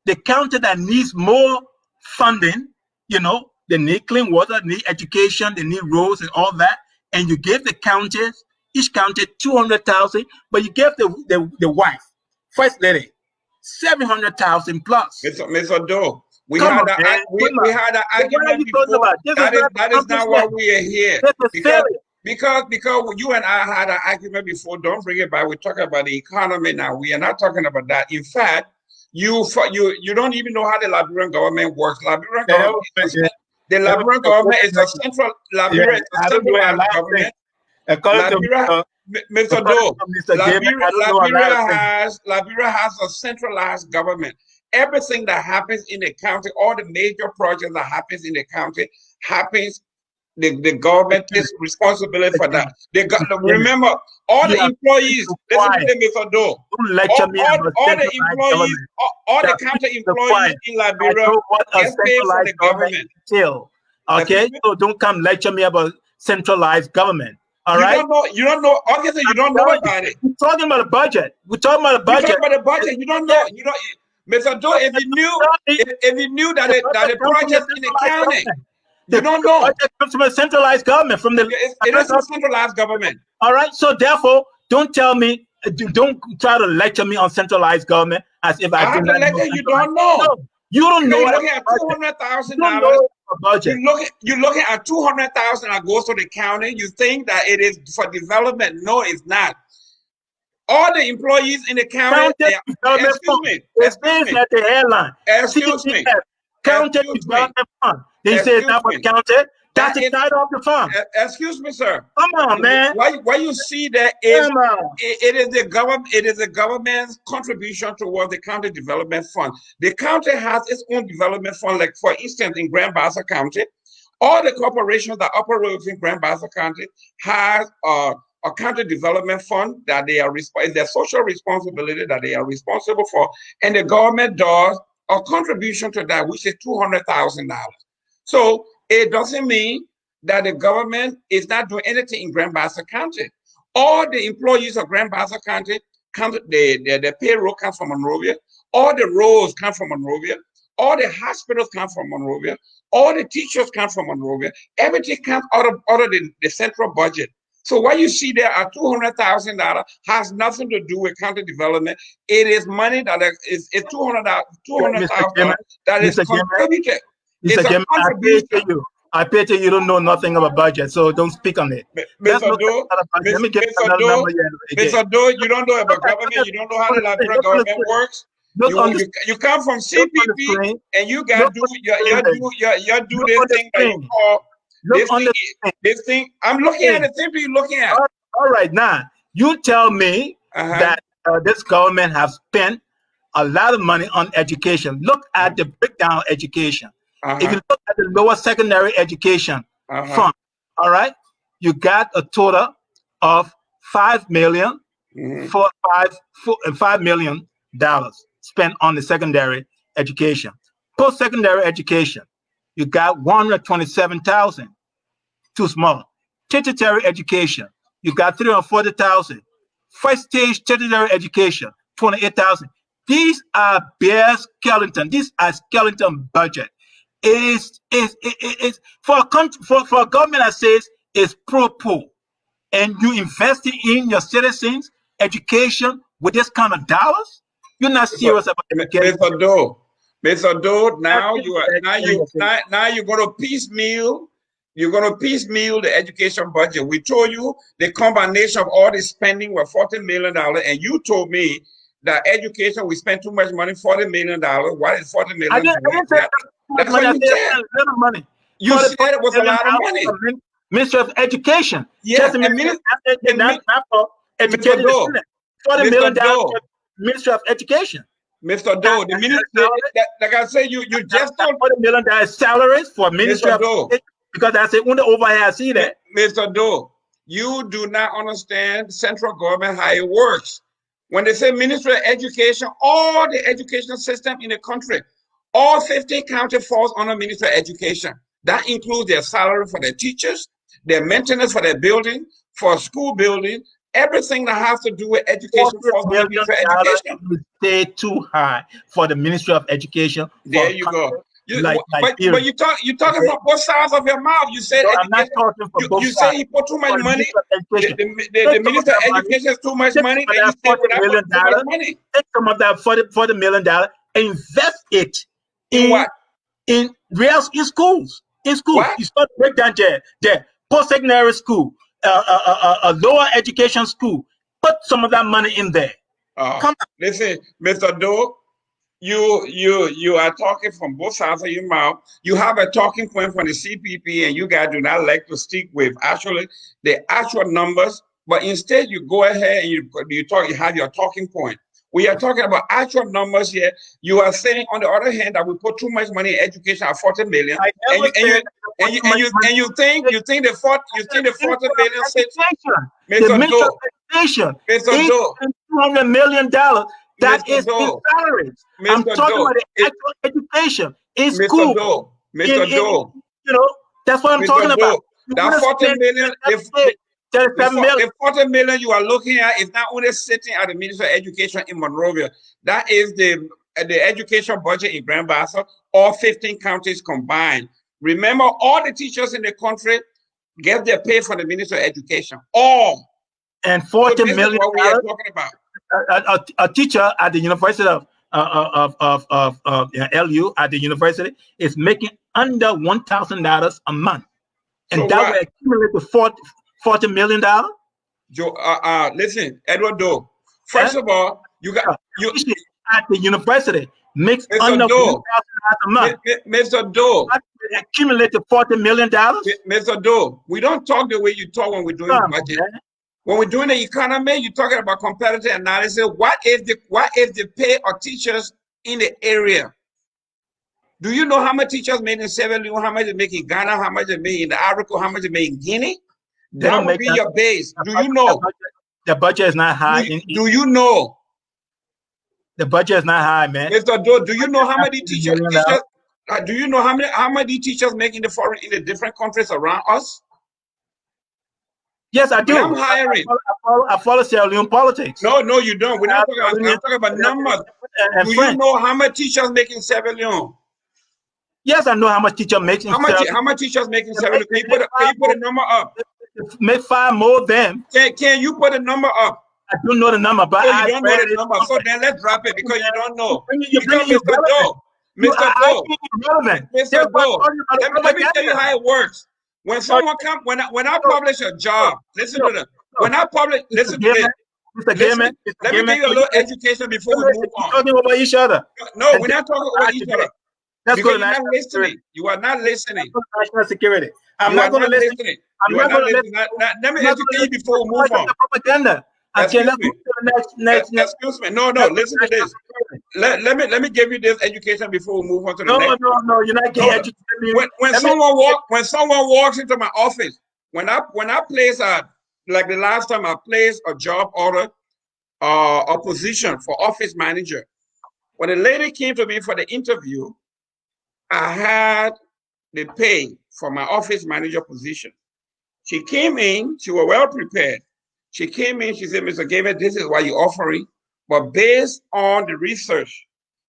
The county that needs more funding, you know, they need clean water, they need education, they need roads and all that, and you give the counties, each county 200,000, but you give the wife, first lady, 700,000 plus. Mr. Doe, we had an argument before. That is not why we are here. Because you and I had an argument before. Don't bring it back. We're talking about the economy now. We are not talking about that. In fact, you don't even know how the Liberian government works. The Liberian government is a central. Liberia is a centralized government. Mr. Doe, Liberia has a centralized government. Everything that happens in the county, all the major projects that happens in the county happens. The government takes responsibility for that. Remember, all the employees. Listen to me, Mr. Doe. All the employees, all the county employees in Liberia get paid from the government. Okay, so don't come lecture me about centralized government. All right. You don't know. Obviously, you don't know about it. We're talking about a budget. You don't know. Mr. Doe, if you knew that the project in the county. You don't know. It comes from a centralized government. It is a centralized government. All right. So therefore, don't tell me. Don't try to lecture me on centralized government as if I do not know. You don't know. No, you don't know. You're looking at $200,000. You're looking at $200,000 that goes to the county. You think that it is for development? No, it's not. All the employees in the county. Excuse me. At the airline. Excuse me. County development fund. They say it's not for the county. That's the title of the fund. Excuse me, sir. Come on, man. Why you see that it is the government? It is the government's contribution towards the county development fund. The county has its own development fund. Like for instance, in Grand Bassa County, all the corporations that operate within Grand Bassa County has a county development fund that they are their social responsibility that they are responsible for, and the government does a contribution to that, which is $200,000. So it doesn't mean that the government is not doing anything in Grand Bassa County. All the employees of Grand Bassa County, the payroll comes from Monrovia. All the roads come from Monrovia. All the hospitals come from Monrovia. All the teachers come from Monrovia. Everything comes out of the central budget. So what you see there at $200,000 has nothing to do with county development. It is money that is $200,000 that is contributed. I bet you don't know nothing about budget, so don't speak on it. Mr. Doe, you don't know about government. You don't know how the Liberian government works. You come from CPP and you got do this thing that you call this thing. I'm looking at the thing you're looking at. All right, now you tell me that this government has spent a lot of money on education. Look at the breakdown of education. If you look at the lower secondary education fund, all right, you got a total of $5 million $5 million spent on the secondary education. Post-secondary education, you got 127,000, too small. Tertiary education, you got 340,000. First stage tertiary education, 28,000. These are bare skeleton. These are skeleton budget. It is for a government that says it's pro-poor, and you investing in your citizens' education with this kind of dollars. You're not serious about it. Mr. Doe, now you're going to piecemeal. You're going to piecemeal the education budget. We told you the combination of all the spending was $40 million, and you told me that education we spent too much money, $40 million. What is $40 million? I didn't say that's what you said. Little money. You said it was a lot of money. Ministry of Education. Yes, not for educating the students. $40 million for Ministry of Education. Mr. Doe, the minister, like I said, you just told $40 million salaries for Ministry of Education, because I say under overhead, I see that. Mr. Doe, you do not understand central government how it works. When they say Ministry of Education, all the education system in the country, all 15 counties falls under Ministry of Education. That includes their salary for their teachers, their maintenance for their building, for school building, everything that has to do with education falls under Ministry of Education. Stay too high for the Ministry of Education. There you go. But you're talking from both sides of your mouth. You said I'm not talking from both sides. You say he put too much money. The Minister of Education has too much money. Then you say without too much money. Take some of that $40 million and invest it in what? In schools. In schools. What? You start to break down there. Post-secondary school, a lower education school. Put some of that money in there. Come on. Listen, Mr. Doe, you are talking from both sides of your mouth. You have a talking point from the CPP, and you guys do not like to stick with actually the actual numbers, but instead you go ahead and you have your talking point. We are talking about actual numbers here. You are saying, on the other hand, that we put too much money in education at $40 million, and you think the 40 million cents, Mr. Doe, Mr. Doe, $200 million. That is in salaries. I'm talking about the actual education in school. Mr. Doe, that's what I'm talking about. That 40 million, the 40 million you are looking at is not only sitting at the Ministry of Education in Monrovia. That is the education budget in Grand Bassa, all 15 counties combined. Remember, all the teachers in the country get their pay from the Ministry of Education. All. And $40 million. Is what we are talking about. A teacher at the University of LU at the university is making under $1,000 a month, and so that will accumulate to $40 million. Listen, Edward Doe. First of all, you at the university makes Mr. under $1,000 a month. Mr. Doe, accumulate to $40 million. Mr. Doe, we don't talk the way you talk when we're doing the budget. When we're doing the economy, you're talking about competitive analysis. What is the pay of teachers in the area? Do you know how much teachers make in Sierra Leone, how much they make in Ghana, how much they make in the Ivory Coast, how much they make in Guinea? That would be your base. Do you know? The budget is not high. Do you know? The budget is not high, man. Mr. Doe, do you know how many teachers? Do you know how many teachers make in the different countries around us? Yes, I do. I'm hiring. I follow Sierra Leone politics. No, you don't. We're not talking about. I'm talking about numbers. Do you know how much teachers make in Sierra Leone? Yes, I know how much teachers make in Sierra Leone. How much teachers make in Sierra Leone? Can you put a number up? Make 5 more than. Can you put a number up? I don't know the number, but you don't know the number. So then let's drop it because you don't know. Mr. Doe, let me tell you how it works. When someone comes, when I publish a job, listen to this. When I publish, listen to this. Mr. Gayman, let me give you a little education before we move on. Talking about each other. No, we're not talking about each other. That's because you're not listening. You are not listening. National security. I'm not going to listen. I'm not going to listen. Let me educate you before we move on. Propaganda. Excuse me. No. Listen to this. Let me give you this education before we move on to the next. No. You're not getting educated. When someone walks into my office, when I place like the last time I placed a job order, a position for office manager, when the lady came to me for the interview, I had the pay for my office manager position. She came in. She was well prepared. She came in, she said, Mr. Gayman, this is what you're offering, but based on the research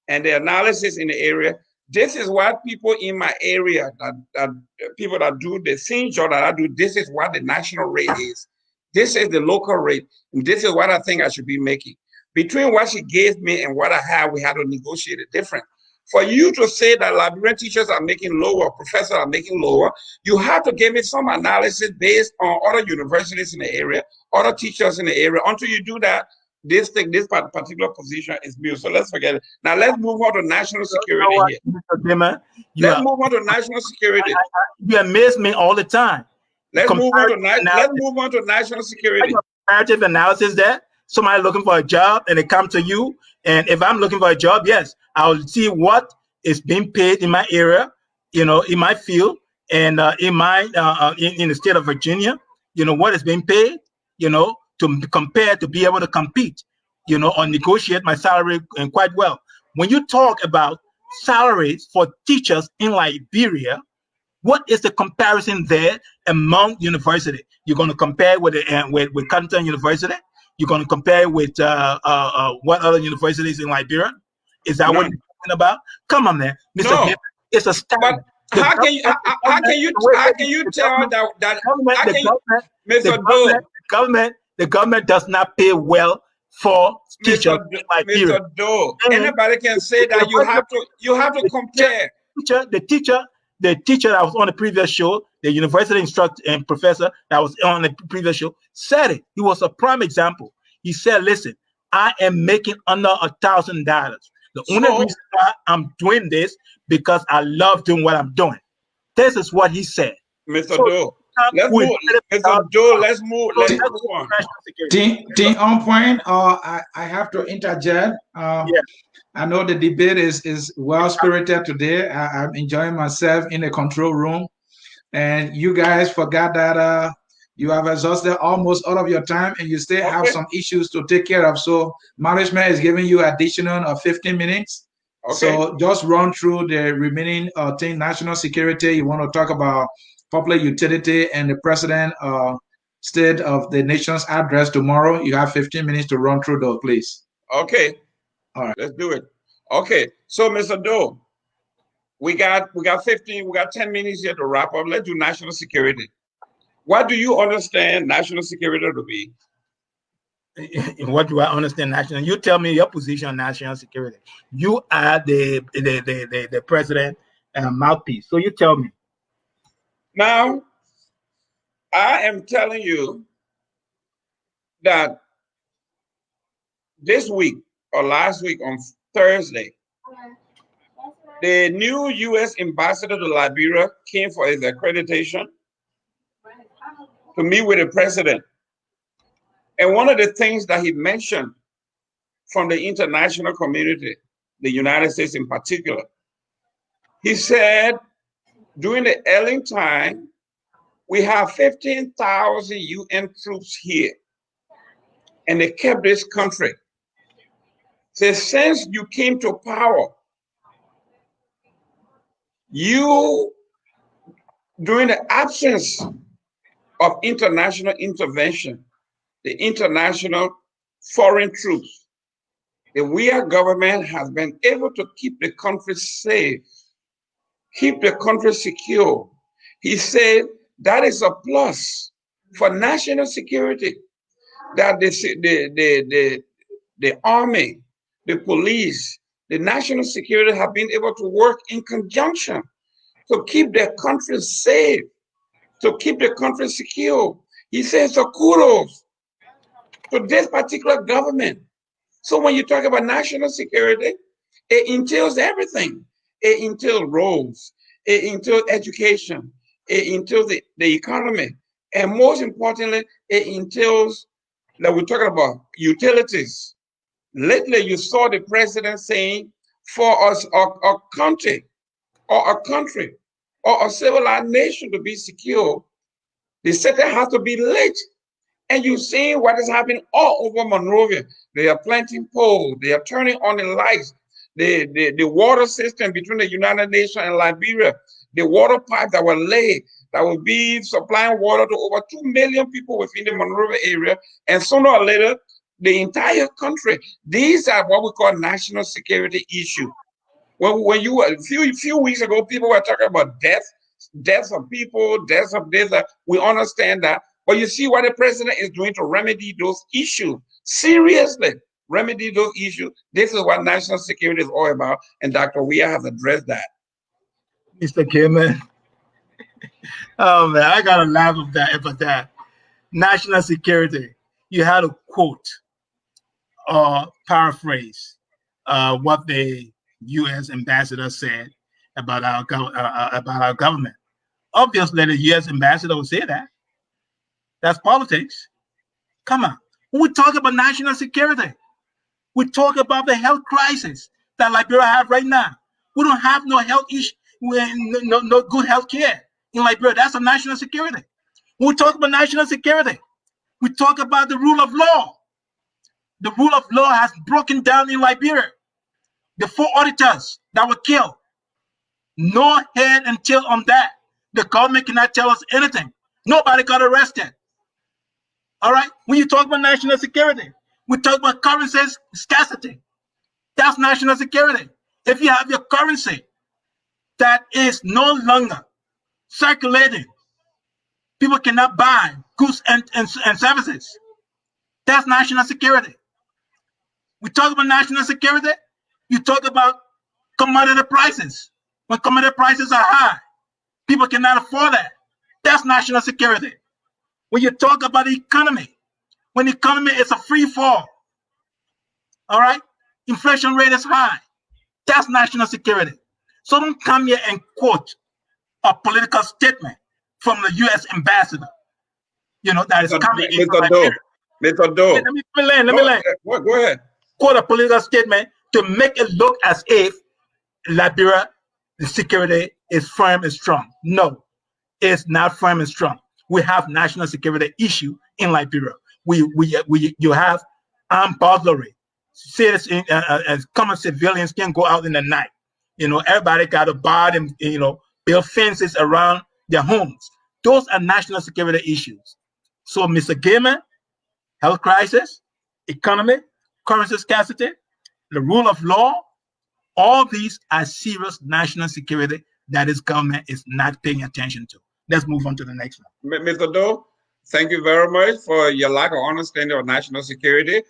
and the analysis in the area, this is what people in my area, that people that do the same job that I do, this is what the national rate is. This is the local rate, and this is what I think I should be making. Between what she gave me and what I had, we had to negotiate it different. For you to say that Liberian teachers are making lower, professors are making lower, you have to give me some analysis based on other universities in the area, other teachers in the area. Until you do that, this particular position is built. So let's forget it. Now let's move on to national security here. Mr. Gayman, Let's move on to national security. You amaze me all the time. Let's move on to national security. Comparative analysis there. Somebody looking for a job and they come to you. And if I'm looking for a job, yes, I'll see what is being paid in my area, you know, in my field, and in the state of Virginia, you know, what is being paid, you know, to compare, to be able to compete, you know, or negotiate my salary and quite well. When you talk about salaries for teachers in Liberia, what is the comparison there among university? You're going to compare with Cotton University? You're going to compare with what other universities in Liberia? Is that what you're talking about? Come on, man, Mr. No. Gayman, it's a statement. How can you tell that the government does not pay well for teachers in Liberia? Mr. Doe, anybody can say that. You have to compare. The teacher that was on the previous show, the university instructor and professor that was on the previous show, said it. He was a prime example. He said, listen, I am making under $1,000. The only reason why I'm doing this because I love doing what I'm doing. This is what he said. Mr. Doe, let's move on. Team on point, I have to interject. I know the debate is well-spirited today. I'm enjoying myself in the control room. And you guys forgot that you have exhausted almost all of your time and you still have some issues to take care of. So management is giving you additional 15 minutes. Okay. So just run through the remaining thing, national security. You want to talk about public utility and the president state of the nation's address tomorrow. You have 15 minutes to run through those, please. Okay. All right. Let's do it. Okay. So, Mr. Doe, we got 10 minutes here to wrap up. Let's do national security. What do you understand national security to be? What do I understand national? You tell me your position on national security. You are the president mouthpiece. So you tell me. Now, I am telling you that this week or last week on Thursday, the new U.S. ambassador to Liberia came for his accreditation to meet with the president. And one of the things that he mentioned from the international community, the United States in particular, he said, during the early time, we have 15,000 UN troops here, and they kept this country. So since you came to power, you, during the absence of international intervention, the international foreign troops, the our government has been able to keep the country safe, keep the country secure. He said that is a plus for national security, that the army, the police, the national security have been able to work in conjunction to keep the country safe, to keep the country secure. He says, so kudos to this particular government. So when you talk about national security, it entails everything. It entails roads, it entails education, it entails the economy, and most importantly, it entails that we're talking about utilities. Lately, you saw the president saying, for us, a country or a civilized nation to be secure, the city has to be lit. And you've seen what is happening all over Monrovia. They are planting poles, they are turning on the lights, the water system between the United Nations and Liberia, the water pipe that were laid, that will be supplying water to over 2 million people within the Monrovia area, and sooner or later, the entire country. These are what we call national security issues. When you a few weeks ago, people were talking about deaths of people, deaths of this. We understand that, but you see what the president is doing to remedy those issues. Seriously, remedy those issues. This is what national security is all about, and Dr. Weah has addressed that. Mr. Gayman, oh man, I gotta laugh about that. National security. You had a quote paraphrase what the U.S. ambassador said about our government. Obviously, the U.S. ambassador will say that. That's politics. Come on. When we talk about national security, we talk about the health crisis that Liberia have right now. We don't have no health issue, no good health care in Liberia. That's a national security. When we talk about national security, we talk about the rule of law. The rule of law has broken down in Liberia. The 4 auditors that were killed, no head and tail on that. The government cannot tell us anything. Nobody got arrested. All right. When you talk about national security, we talk about currency scarcity. That's national security. If you have your currency that is no longer circulating, people cannot buy goods and services. That's national security. We talk about national security, you talk about commodity prices. When commodity prices are high, people cannot afford that. That's national security. When you talk about the economy, when the economy is a free fall, all right, inflation rate is high, that's national security. So don't come here and quote a political statement from the U.S. ambassador, that is coming in from Liberia. Mr. Doe. Let me land. Go ahead. Quote a political statement to make it look as if Liberia, the security is firm and strong. No, it's not firm and strong. We have national security issue in Liberia. You have armed burglary. Citizens, common civilians can't go out in the night. Everybody got to bar them. Build fences around their homes. Those are national security issues. So, Mr. Gayman, health crisis, economy, currency scarcity, the rule of law, all these are serious national security that this government is not paying attention to. Let's move on to the next one. Mr. Doe, thank you very much for your lack of understanding of national security.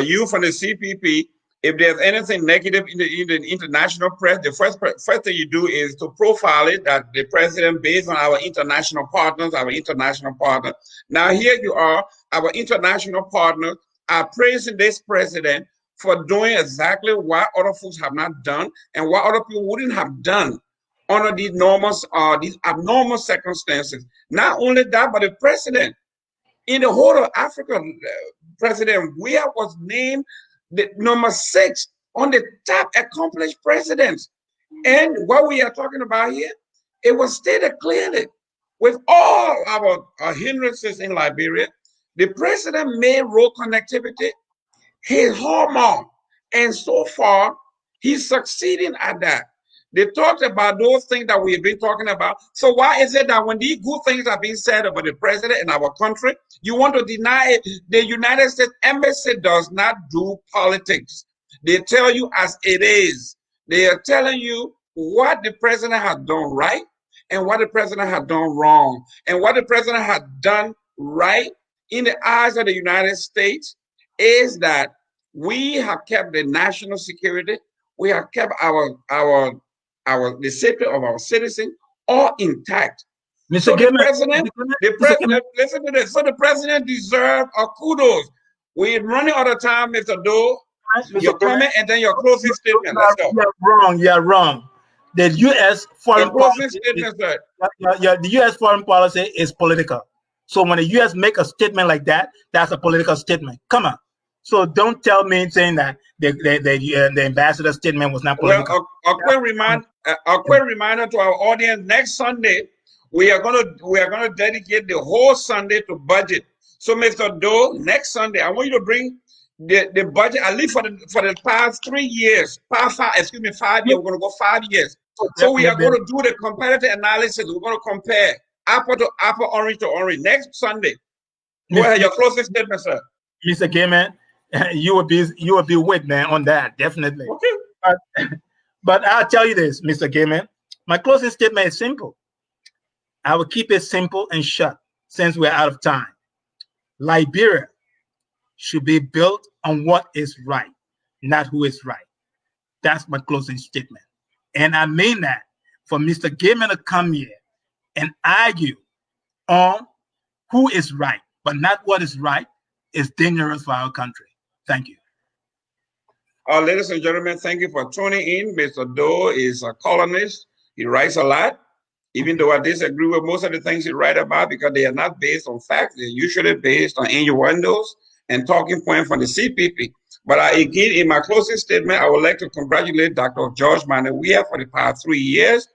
You from the CPP, if there's anything negative in the international press, the first thing you do is to profile it, that the president, based on our international partners. Now here you are, our international partners are praising this president for doing exactly what other folks have not done and what other people wouldn't have done under these abnormal circumstances. Not only that, but the president in the whole of Africa, President Weah was named the number 6 on the top accomplished presidents. And what we are talking about here, it was stated clearly, with all our hindrances in Liberia, the president made road connectivity his hallmark, and so far he's succeeding at that. They talked about those things that we've been talking about. So why is it that when these good things are being said about the president and our country, you want to deny it? The United States Embassy does not do politics. They tell you as it is. They are telling you what the president has done right and what the president has done wrong. And what the president has done right in the eyes of the United States is that we have kept the national security, we have kept the safety of our citizens all intact. So the president, listen to this. So the president deserves a kudos. We're running out of time, Mr. Doe. Your comment and then your closing statement. Let's go. You're wrong. The U.S. foreign policy, the U.S. foreign policy is political. So when the U.S. make a statement like that, that's a political statement. Come on. So don't tell me saying that the ambassador's statement was not political. Well, a quick reminder to our audience: next Sunday, we are gonna dedicate the whole Sunday to budget. So, Mr. Doe, next Sunday, I want you to bring the budget at least for the past 3 years. 5 years. We're gonna go 5 years. So we are going to do the comparative analysis. We're going to compare apple to apple, orange to orange next Sunday. Go ahead, your closing statement, sir. Mr. Gayman, you will be with me on that, definitely. Okay. But I'll tell you this, Mr. Gayman. My closing statement is simple. I will keep it simple and short since we're out of time. Liberia should be built on what is right, not who is right. That's my closing statement. And I mean that for Mr. Gayman to come here and argue on who is right, but not what is right, is dangerous for our country. Thank you. Ladies and gentlemen, thank you for tuning in. Mr. Doe is a columnist. He writes a lot, even though I disagree with most of the things he writes about because they are not based on facts. They're usually based on innuendos and talking points from the CPP. But again, in my closing statement, I would like to congratulate Dr. George Manawia for the past 3 years.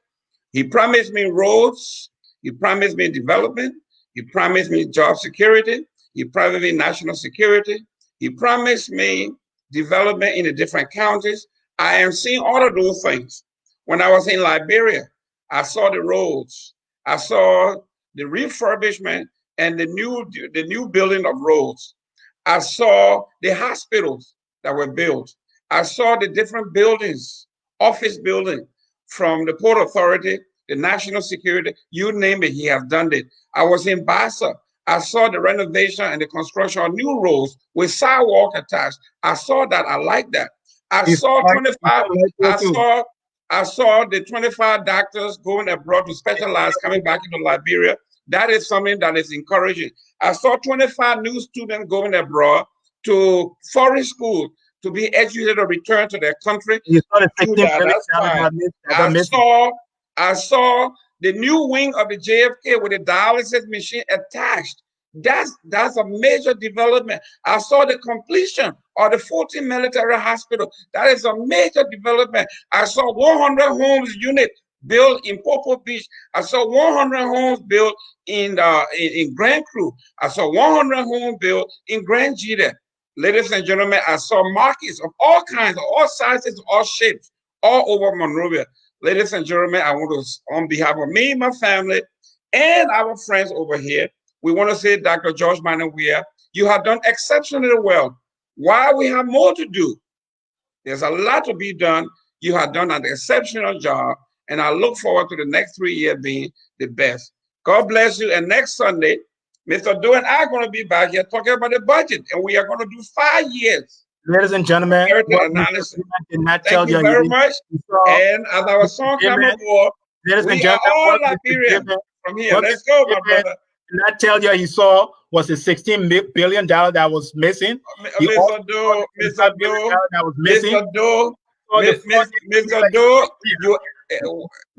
He promised me roads. He promised me development. He promised me job security. He promised me national security. He promised me development in the different counties. I am seeing all of those things. When I was in Liberia, I saw the roads. I saw the refurbishment and the new building of roads. I saw the hospitals that were built. I saw the different buildings, office building, from the Port Authority, the national security, you name it, he has done it. I was in Bassa. I saw the renovation and the construction of new roads with sidewalk attached. I saw that. I like that. I saw 25. I saw the 25 doctors going abroad to specialize, coming back into Liberia. That is something that is encouraging. I saw 25 new students going abroad to foreign schools to be educated or return to their country. That's fine. I saw the new wing of the JFK with the dialysis machine attached. That's a major development. I saw the completion of the 14 military hospital. That is a major development. I saw 100 homes unit built in Popo Beach. I saw 100 homes built in Grand Cru. I saw 100 homes built in Grand Jita. Ladies and gentlemen, I saw markets of all kinds, of all sizes, all shapes, all over Monrovia. Ladies and gentlemen, I want to, on behalf of me, my family, and our friends over here, we want to say, Dr. George Manawia, you have done exceptionally well. While we have more to do, there's a lot to be done. You have done an exceptional job, and I look forward to the next 3 years being the best. God bless you. And next Sunday, Mr. Doe and I are going to be back here talking about the budget, and we are going to do 5 years. Ladies and gentlemen, thank you very much. And as our song comes aboard, we are all Liberians from here. Let's go, my brother. Did not tell you he saw was the $16 billion that was missing. Mr. Doe,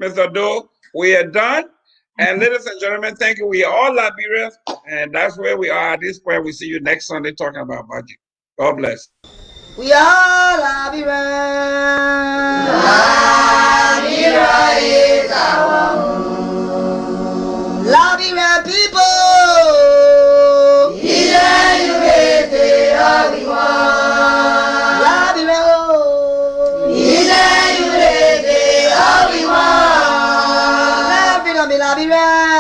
Mr. Doe, we are done. And ladies and gentlemen, thank you. We are all Liberians, and that's where we are at this point. We see you next Sunday talking about budget. God bless. We are Liberians. Liberia is our home. Liberian people. Liberia.